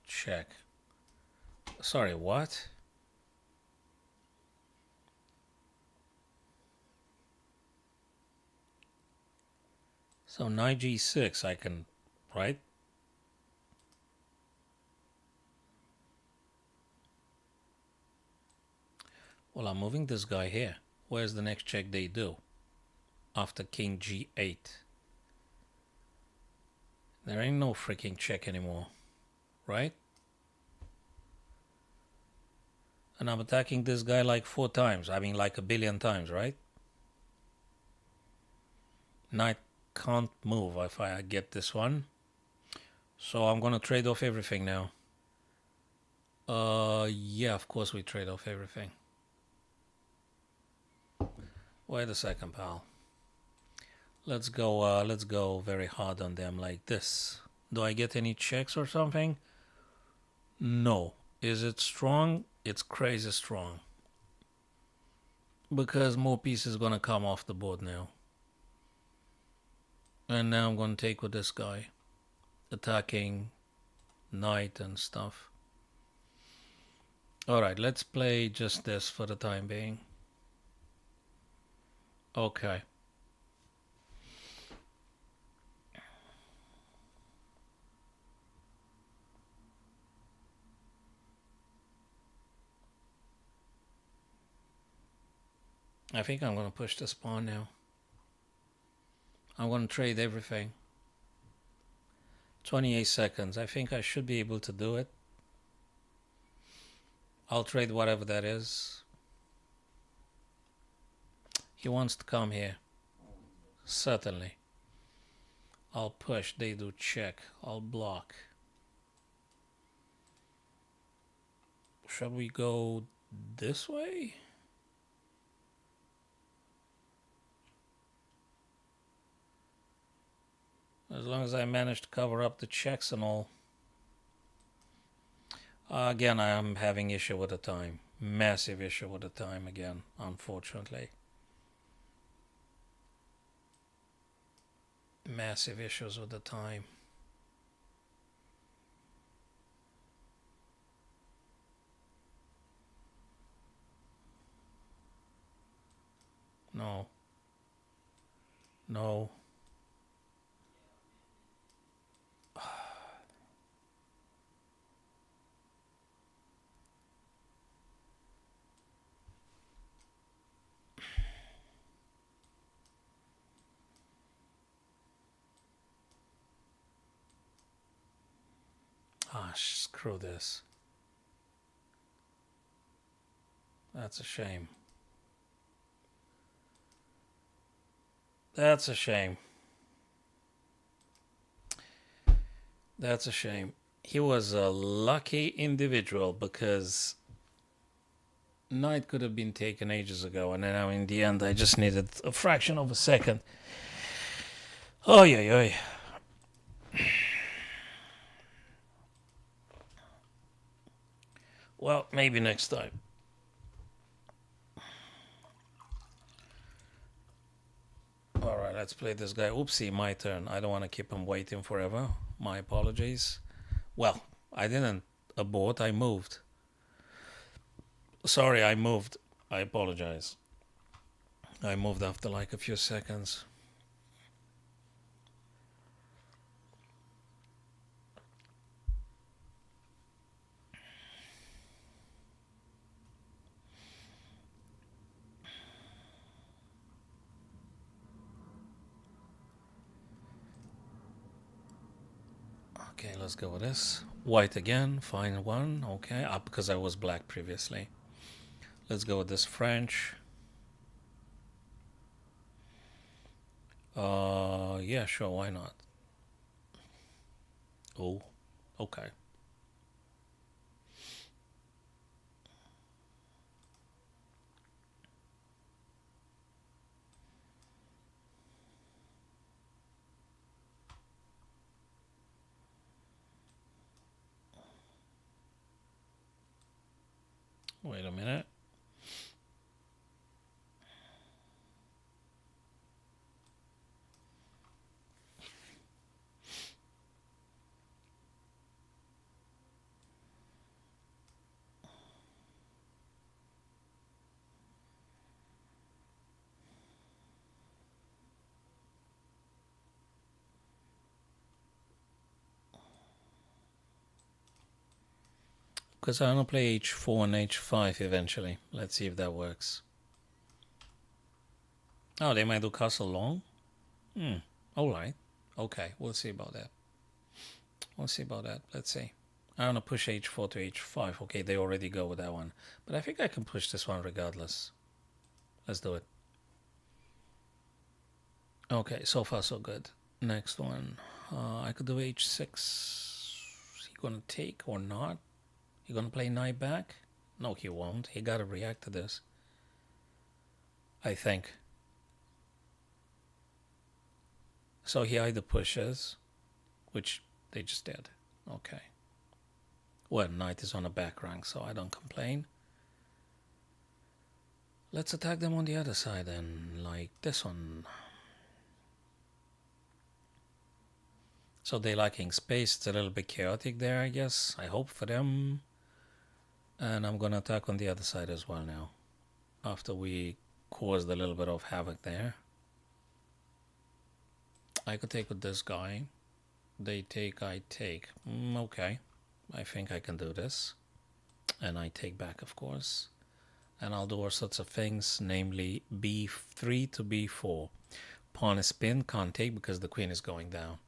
Check. Sorry, what? So knight g6, I can, right? Well, I'm moving this guy here. Where's the next check they do? After king g8. There ain't no freaking check anymore, right? And I'm attacking this guy like 4 times. I mean, like a billion times, right? Knight can't move if I get this one. So I'm going to trade off everything now. Yeah, of course we trade off everything. Wait a second, pal. Let's go very hard on them like this. Do I get any checks or something? No. Is it strong? It's crazy strong. Because more pieces gonna come off the board now. And now I'm gonna take with this guy. Attacking knight and stuff. Alright, let's play just this for the time being. Okay. I think I'm gonna push this pawn now. I'm gonna trade everything. 28 seconds. I think I should be able to do it. I'll trade whatever that is. He wants to come here. Certainly. I'll push. They do check. I'll block. Shall we go this way? As long as I manage to cover up the checks and all. Again, I am having issue with the time. Massive issue with the time again, unfortunately. Massive issues with the time. No. No. Ah, screw this. That's a shame. That's a shame. That's a shame. He was a lucky individual because knight could have been taken ages ago, and now in the end I just needed a fraction of a second. Oh yeah. Well, maybe next time. Alright, let's play this guy. Oopsie, my turn. I don't want to keep him waiting forever. My apologies. Well, I didn't abort, I moved. Sorry, I moved. I apologize. I moved after like a few seconds. Okay, let's go with this. White again, fine one. Okay, up because I was black previously. Let's go with this French. Yeah, sure, why not? Oh, okay. Wait a minute. Because I want to play h4 and h5 eventually. Let's see if that works. Oh, they might do castle long? Alright. Okay, we'll see about that. We'll see about that. Let's see. I want to push h4 to h5. Okay, they already go with that one. But I think I can push this one regardless. Let's do it. Okay, so far so good. Next one. I could do h6. Is he going to take or not? He going to play knight back? No, he won't. He got to react to this. I think. So he either pushes, which they just did. Okay. Well, knight is on a back rank, so I don't complain. Let's attack them on the other side then, like this one. So they're lacking space. It's a little bit chaotic there, I guess. I hope for them. And I'm going to attack on the other side as well now. After we caused a little bit of havoc there. I could take with this guy. They take, I take. Okay. I think I can do this. And I take back, of course. And I'll do all sorts of things, namely b3 to b4. Pawn is pinned, can't take because the queen is going down.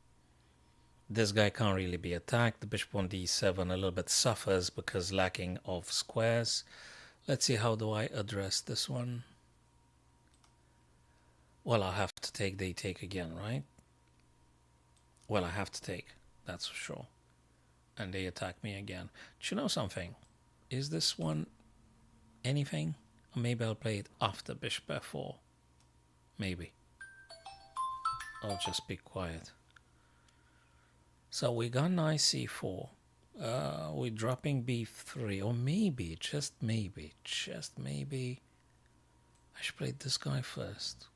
This guy can't really be attacked. The bishop on d7 a little bit suffers because lacking of squares. Let's see, how do I address this one? Well, I have to take, they take again, right? Well, I have to take, that's for sure. And they attack me again. Do you know something? Is this one anything? Or maybe I'll play it after bishop f4. Maybe. I'll just be quiet. So we got knight c4. We're dropping b3, or maybe, just maybe, I should play this guy first.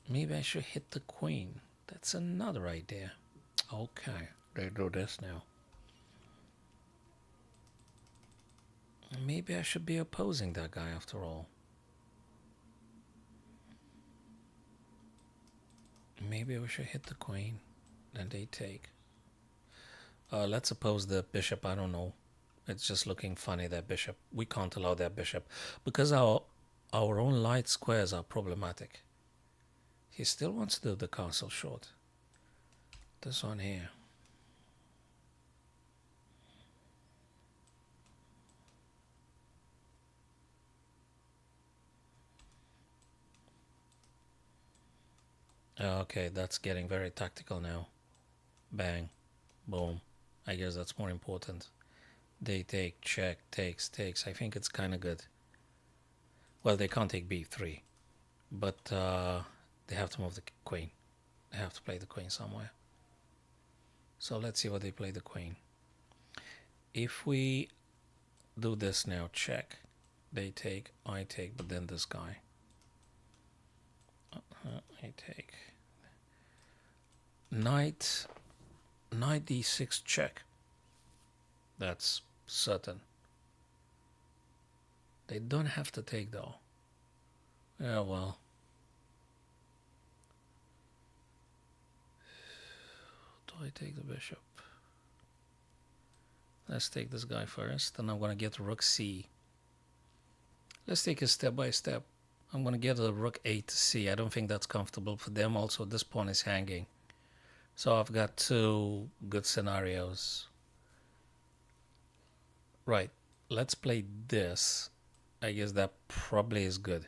Maybe I should hit the queen. That's another idea. Okay, they do this now. Maybe I should be opposing that guy after all. Maybe we should hit the queen, then they take. Let's oppose the bishop. I don't know. It's just looking funny, that bishop. We can't allow that bishop because our own light squares are problematic. He still wants to do the castle short. This one here. Okay, that's getting very tactical now. Bang, boom. I guess that's more important. They take, check, takes. I think it's kind of good. Well, they can't take b3, but they have to move the queen. They have to play the queen somewhere. So let's see what they play the queen. If we do this now, check. They take, I take, but then this guy. I take. Knight d6 check. That's certain. They don't have to take though. Yeah, well. Do I take the bishop? Let's take this guy first, and I'm gonna get rook c. Let's take it step by step. I'm gonna get a rook a to c. I don't think that's comfortable for them. Also, this pawn is hanging. So I've got two good scenarios. Right, let's play this. I guess that probably is good.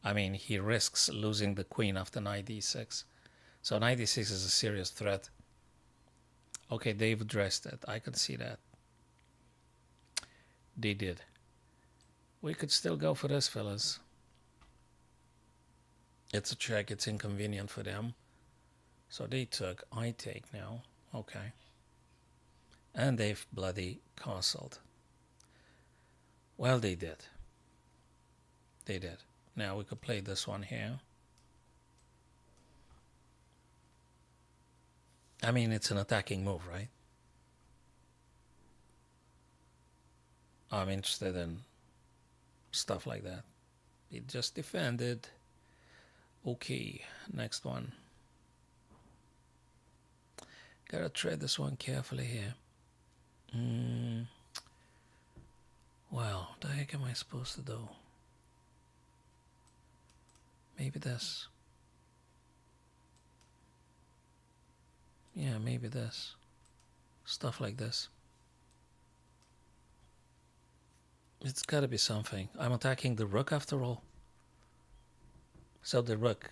I mean, he risks losing the queen after knight d6. So knight d6 is a serious threat. Okay, they've addressed it. I can see that. They did. We could still go for this, fellas. It's a check. It's inconvenient for them. So they took. I take now. Okay. And they've bloody castled. Well, they did. They did. Now we could play this one here. I mean, it's an attacking move, right? I'm interested in stuff like that. It just defended. Okay, next one. Gotta tread this one carefully here. Well, what the heck am I supposed to do? Maybe this. Yeah, maybe this. Stuff like this. It's gotta be something. I'm attacking the rook after all. So the rook,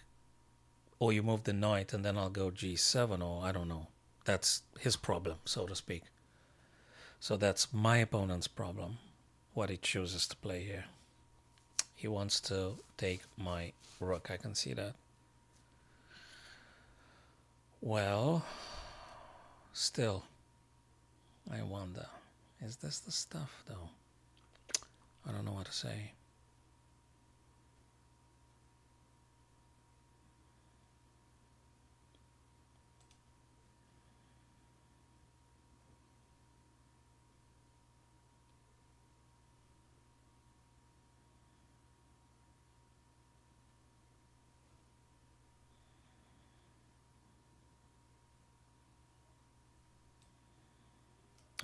or you move the knight and then I'll go g7, or I don't know. That's his problem, so to speak. So that's my opponent's problem, what he chooses to play here. He wants to take my rook, I can see that. Well, still, I wonder, is this the stuff though? I don't know what to say.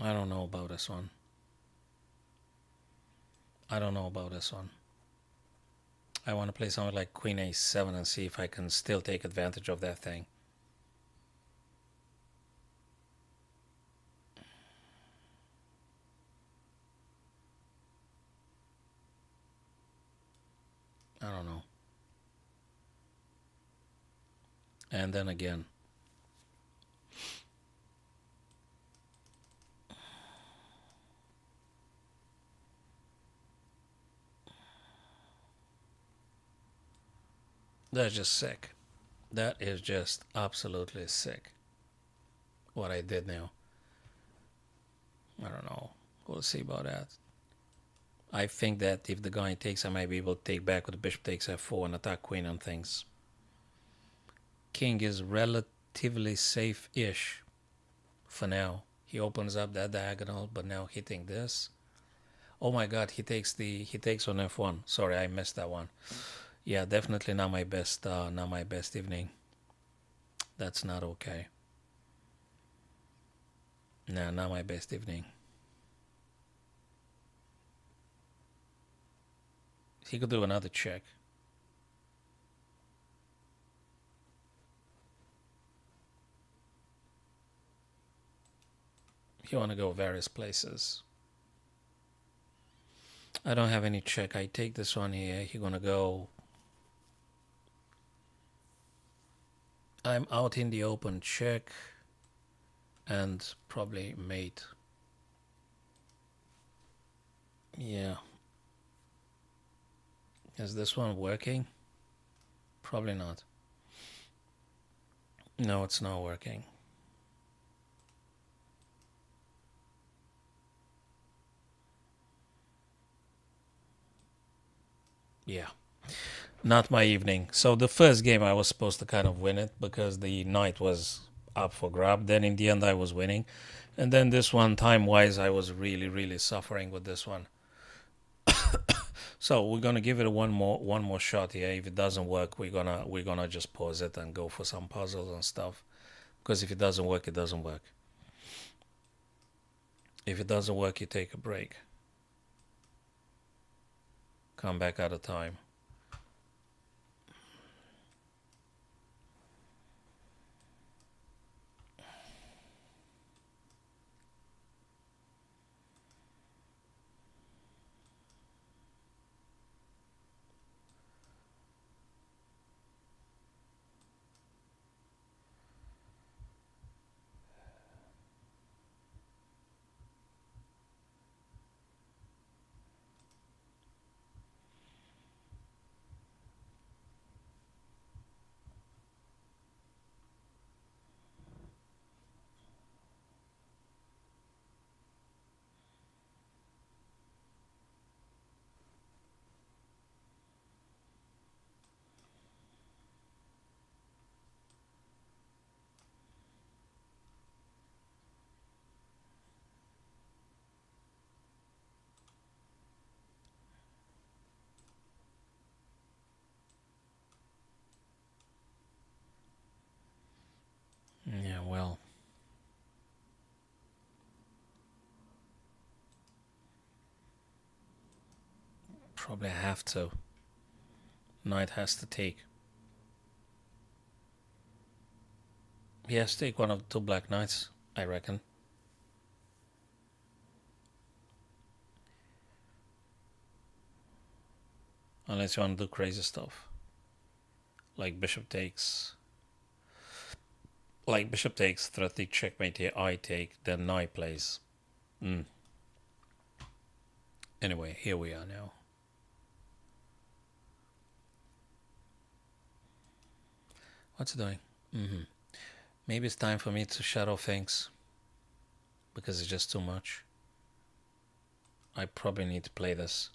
I don't know about this one. I don't know about this one. I want to play something like Queen A7 and see if I can still take advantage of that thing. I don't know. And then again. That's just sick. That is just absolutely sick. What I did now. I don't know. We'll see about that. I think that if the guy takes, I might be able to take back with the bishop takes f4 and attack queen and things. King is relatively safe-ish for now. He opens up that diagonal, but now hitting this. Oh my god, he takes on f1. Sorry, I missed that one. Yeah, definitely not my best evening. That's not okay. No, not my best evening. He could do another check. You want to go various places. I don't have any check. I take this one here. He's gonna go. I'm out in the open, check, and probably mate. Yeah. Is this one working? Probably not. No, it's not working. Yeah. Not my evening. So the first game I was supposed to kind of win it because the knight was up for grab. Then in the end I was winning. And then this one, time-wise, I was really, really suffering with this one. So we're gonna give it one more shot here. If it doesn't work, we're gonna just pause it and go for some puzzles and stuff. Because if it doesn't work, it doesn't work. If it doesn't work, you take a break. Come back at a time. Yeah, well. Probably have to. Knight has to take. He has to take one of the two black knights, I reckon. Unless you want to do crazy stuff. Like bishop takes. Like bishop takes, threat take, checkmate here, I take, then knight plays. Anyway, here we are now. What's it doing? Maybe it's time for me to shadow things. Because it's just too much. I probably need to play this.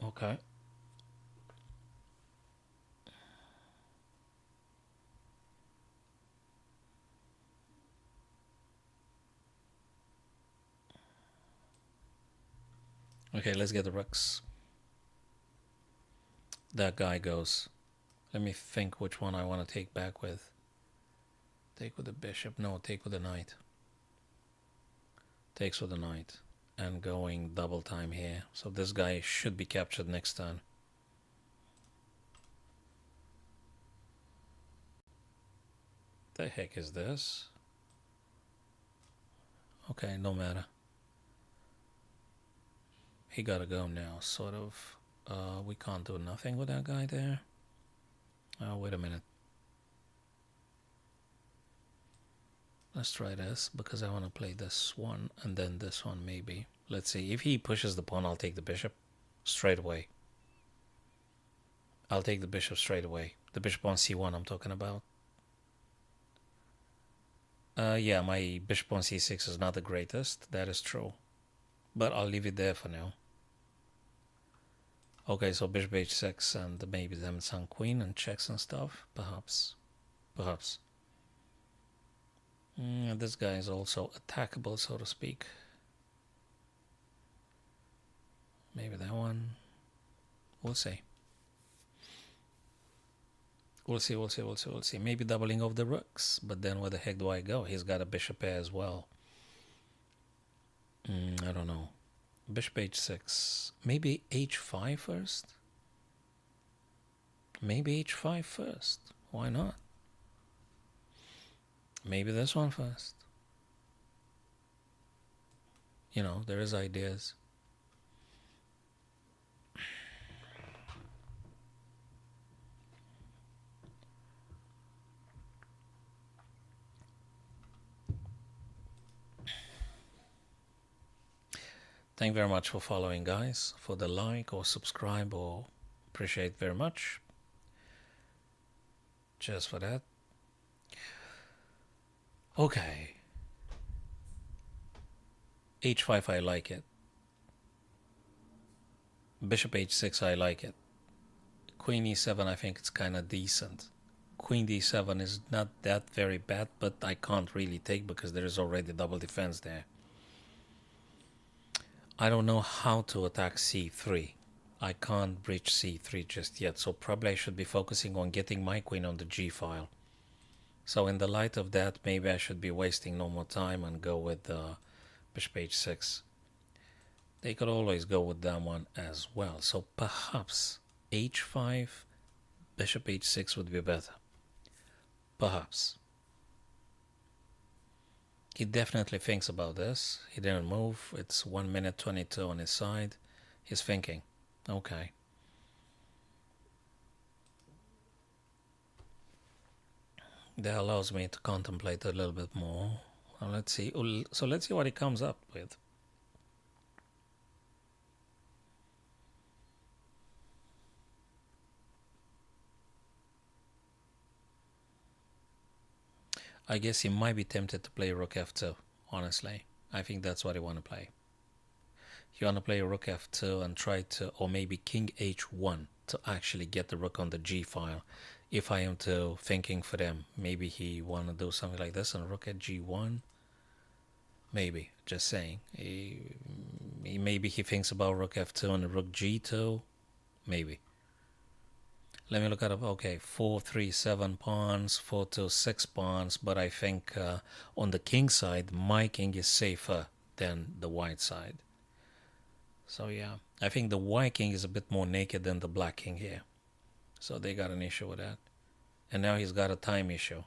Okay. Okay, let's get the rooks. That guy goes. Let me think which one I want to take back with. Take with the bishop. No, take with the knight. Takes with the knight. And going double time here. So this guy should be captured next turn. The heck is this? Okay, no matter. He gotta go now, sort of. We can't do nothing with that guy there. Oh, wait a minute. Let's try this, because I want to play this one, and then this one maybe. Let's see. If he pushes the pawn, I'll take the bishop straight away. I'll take the bishop straight away. The bishop on c1 I'm talking about. Yeah, my bishop on c6 is not the greatest. That is true. But I'll leave it there for now. Okay, so bishop h6 and maybe then some queen and checks and stuff. Perhaps. Perhaps. This guy is also attackable, so to speak. Maybe that one. We'll see. We'll see. Maybe doubling of the rooks, but then where the heck do I go? He's got a bishop pair as well. I don't know. Bishop h6. Maybe h5 first? Maybe h5 first. Why not? Maybe this one first. You know, there is ideas. Thank you very much for following, guys. For the like or subscribe, or appreciate very much. Cheers for that. Okay. h5, I like it. Bishop h6, I like it. Queen e7, I think it's kind of decent. Queen d7 is not that very bad, but I can't really take because there is already double defense there. I don't know how to attack c3. I can't breach c3 just yet, so probably I should be focusing on getting my queen on the g file. So in the light of that, maybe I should be wasting no more time and go with bishop h6. They could always go with that one as well. So perhaps h5, bishop h6 would be better. Perhaps. He definitely thinks about this. He didn't move. It's 1 minute 22 on his side. He's thinking. Okay. That allows me to contemplate a little bit more. Well, let's see. So let's see what he comes up with. I guess he might be tempted to play rook f2, honestly. I think that's what he want to play. You want to play rook f2 and try to, or maybe king h1 to actually get the rook on the g file. If I am to thinking for them, maybe he want to do something like this and rook at g1. Maybe, just saying. Maybe he thinks about rook f2 and rook g2. Maybe. Let me look at it. Okay, 4, 3, 7 pawns, 4, 2, 6 pawns. But I think on the king side, my king is safer than the white side. So yeah, I think the white king is a bit more naked than the black king here. So they got an issue with that. And now he's got a time issue.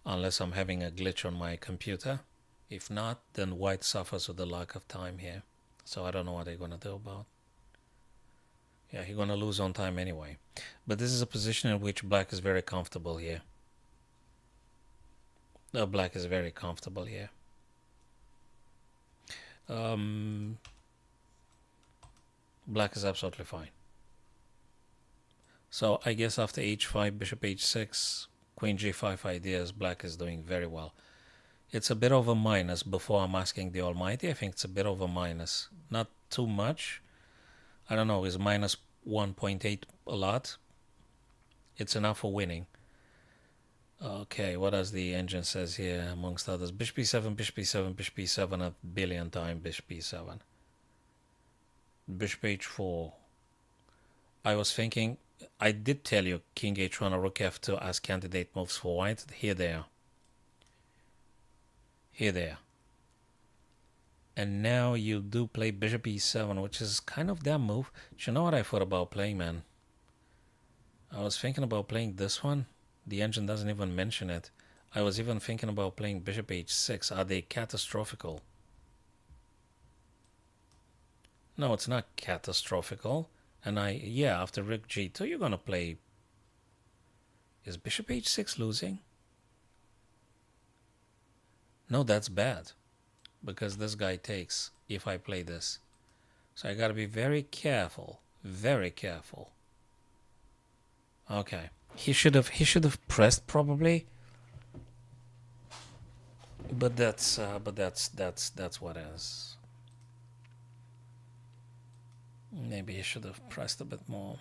Unless I'm having a glitch on my computer. If not, then white suffers with the lack of time here. So I don't know what they're going to do about. Yeah, he's going to lose on time anyway. But this is a position in which black is very comfortable here. Black is very comfortable here. Black is absolutely fine. So I guess after h5, bishop h6, queen g5 ideas, black is doing very well. It's a bit of a minus before I'm asking the Almighty. I think it's a bit of a minus. Not too much. I don't know, is minus 1.8 a lot? It's enough for winning. Okay, what does the engine says here amongst others? Bishop b7, bishop b7, bishop b7 a billion times, bishop b7. Bishop h4. I was thinking, I did tell you king h1 or rook f2 as candidate moves for white. Here they are. Here they are. And now you do play bishop e7, which is kind of that move. Do you know what I thought about playing, man? I was thinking about playing this one. The engine doesn't even mention it. I was even thinking about playing bishop h6. Are they catastrophical? No, it's not catastrophical. And yeah, after rook g2, you're going to play... Is bishop h6 losing? No, that's bad. Because this guy takes if I play this. So I got to be very careful. Very careful. Okay. He should have pressed probably. But that's what is. Maybe you should have pressed a bit more.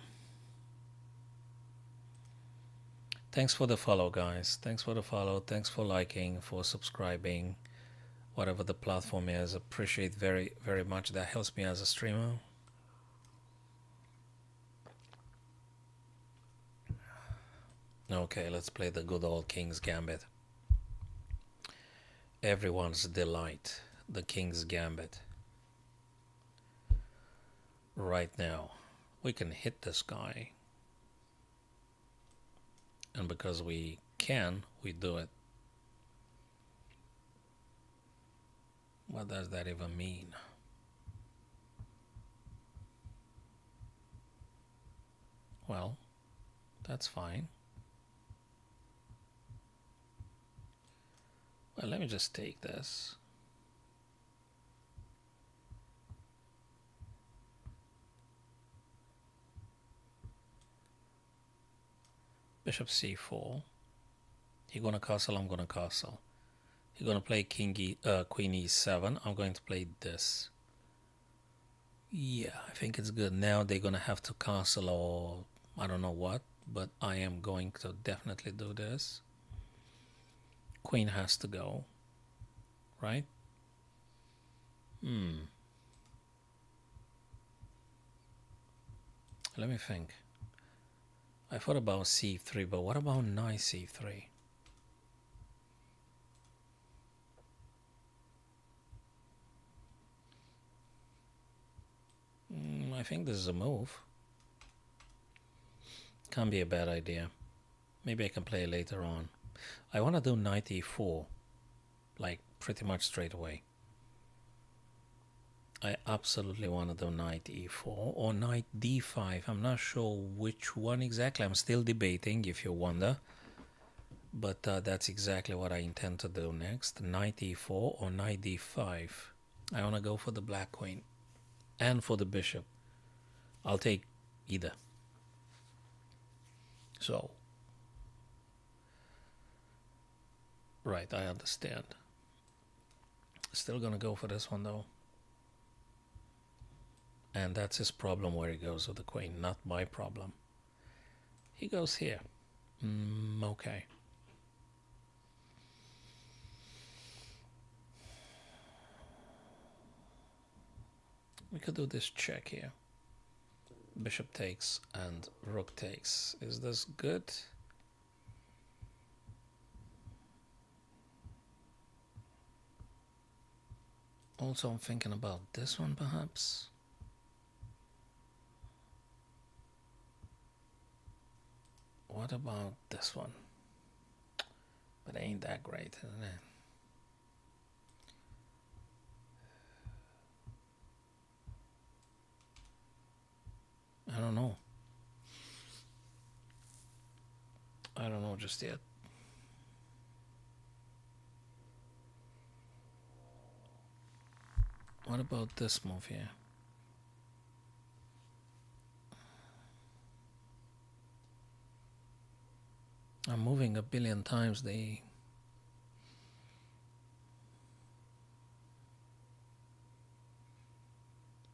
Thanks for the follow, guys. Thanks for the follow. Thanks for liking, for subscribing, whatever the platform is. Appreciate very much. That helps me as a streamer. Okay, let's play the good old King's Gambit. Everyone's delight, the King's Gambit. Right now, we can hit this guy. And because we can, we do it. What does that even mean? Well, that's fine. Well, let me just take this. Bishop c4. You're gonna castle, I'm gonna castle. You're gonna play Queen e7. I'm going to play this. Yeah, I think it's good. Now they're gonna have to castle or I don't know what, but I am going to definitely do this. Queen has to go, right? Let me think. I thought about c3, but what about knight c3? I think this is a move. Can't be a bad idea. Maybe I can play it later on. I want to do knight e4, like pretty much straight away. I absolutely want to do knight e4 or knight d5. I'm not sure which one exactly. I'm still debating, if you wonder. But that's exactly what I intend to do next. Knight e4 or knight d5. I want to go for the black queen and for the bishop. I'll take either. So, right, I understand. Still gonna go for this one though. And that's his problem where he goes with the queen, not my problem. He goes here. Okay. We could do this check here. Bishop takes and rook takes. Is this good? Also, I'm thinking about this one perhaps. What about this one? But it ain't that great, isn't it? I don't know. I don't know just yet. What about this move here? I'm moving a billion times.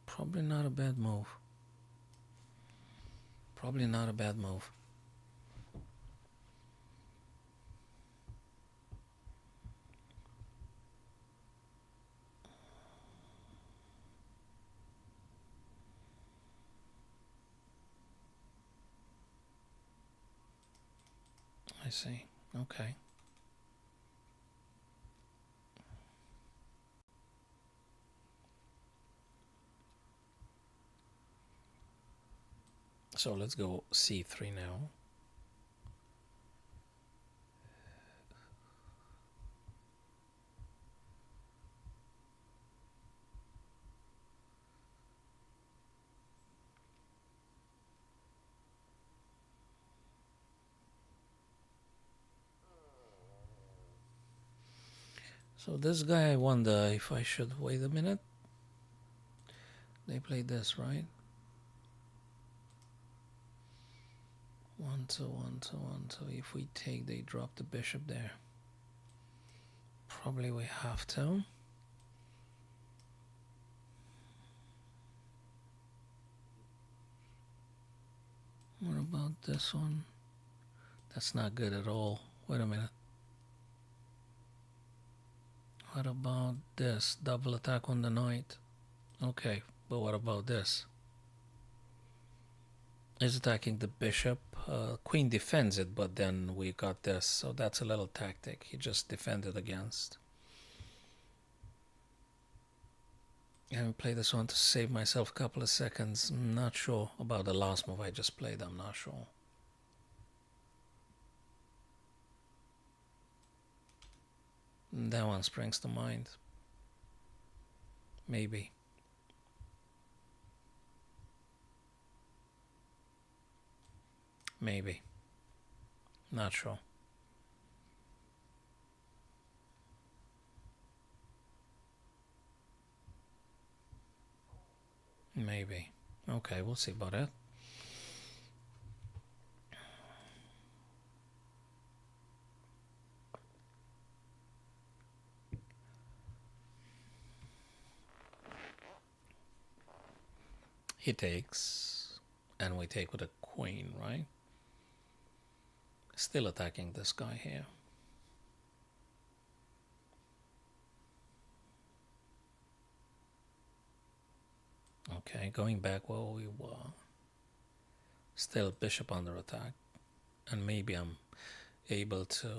Probably not a bad move. Probably not a bad move. I see. Okay. So let's go c3 now. So this guy, I wonder if I should wait a minute. They play this, right? 1 2 1 2 1 2. If we take, they drop the bishop there. Probably we have to. What about this one? That's not good at all. Wait a minute. What about this? Double attack on the knight. Okay, but what about this? Is attacking the bishop. Queen defends it, but then we got this. So that's a little tactic. He just defended against. Let me play this one to save myself a couple of seconds. I'm not sure about the last move I just played. I'm not sure. That one springs to mind. Maybe. Maybe. Not sure. Maybe. Okay, we'll see about it. He takes, and we take with a queen, right? Still attacking this guy here. Okay, going back where we were. Still bishop under attack. And maybe I'm able to...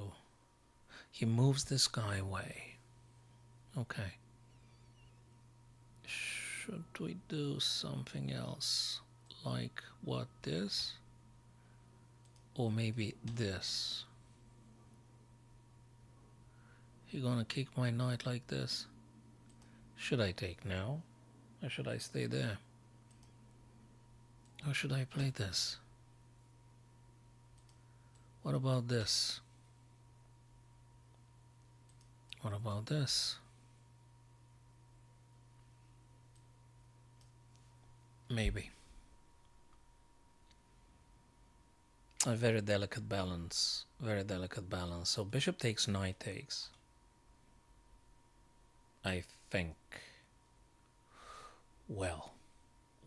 He moves this guy away. Okay. Should we do something else? Like what, this? Or maybe this? He gonna kick my knight like this? Should I take now? Or should I stay there? Or should I play this? What about this? What about this? Maybe. A very delicate balance. Very delicate balance. So bishop takes, knight takes. I think. Well,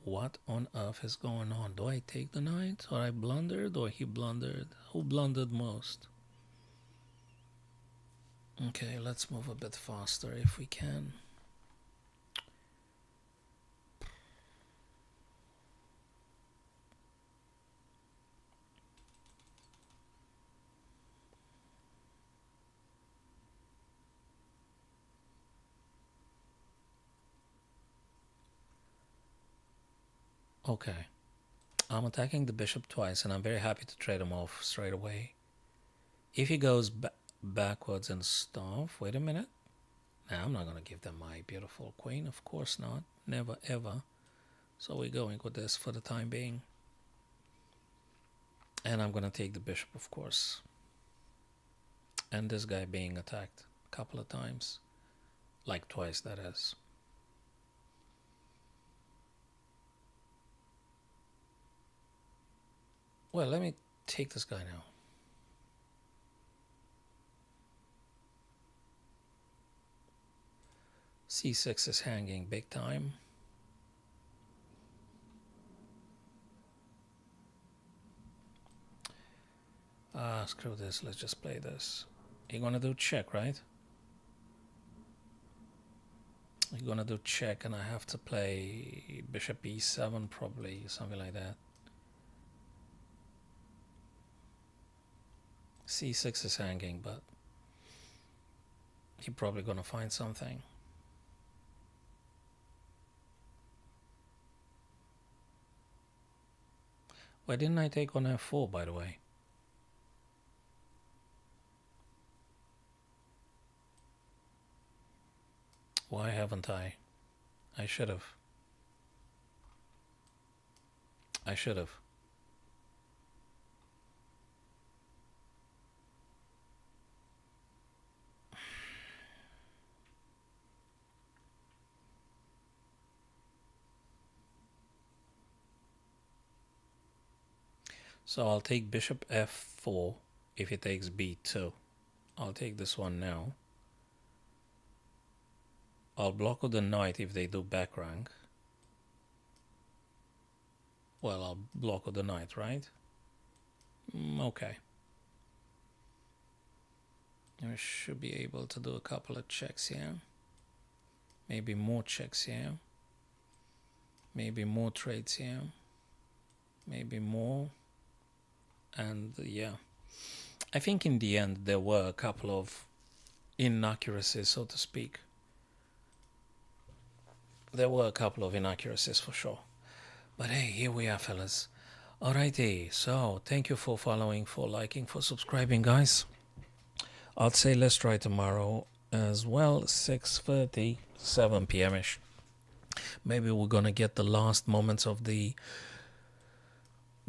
what on earth is going on? Do I take the knight? Or I blundered? Or he blundered? Who blundered most? Okay, let's move a bit faster if we can. Okay, I'm attacking the bishop twice, and I'm very happy to trade him off straight away. If he goes backwards and stuff, wait a minute. Now I'm not going to give them my beautiful queen, of course not. Never ever. So we're going with this for the time being. And I'm going to take the bishop, of course. And this guy being attacked a couple of times. Like twice, that is. Well, let me take this guy now. C6 is hanging big time. Screw this, let's just play this. You're gonna do check, right? You're gonna do check, and I have to play bishop e7 probably, something like that. C6 is hanging, but you're probably gonna find something. Why didn't I take on f4, by the way? Why haven't I? I should have. I should have. So I'll take bishop f4 if he takes b2. I'll take this one now. I'll block the knight if they do back rank. Well, I'll block the knight, right? Okay. I should be able to do a couple of checks here. Maybe more checks here. Maybe more trades here. Maybe more. And yeah. I think in the end there were a couple of inaccuracies, so to speak. There were a couple of inaccuracies for sure. But hey, here we are, fellas. Alrighty, so thank you for following, for liking, for subscribing, guys. I'd say let's try tomorrow as well, 6:30, 7 p.m.ish. Maybe we're gonna get the last moments of the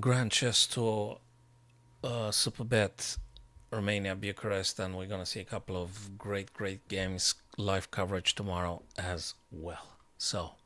Grand Chess Tour Superbet Romania Bucharest, and we're gonna see a couple of great games, live coverage tomorrow as well. So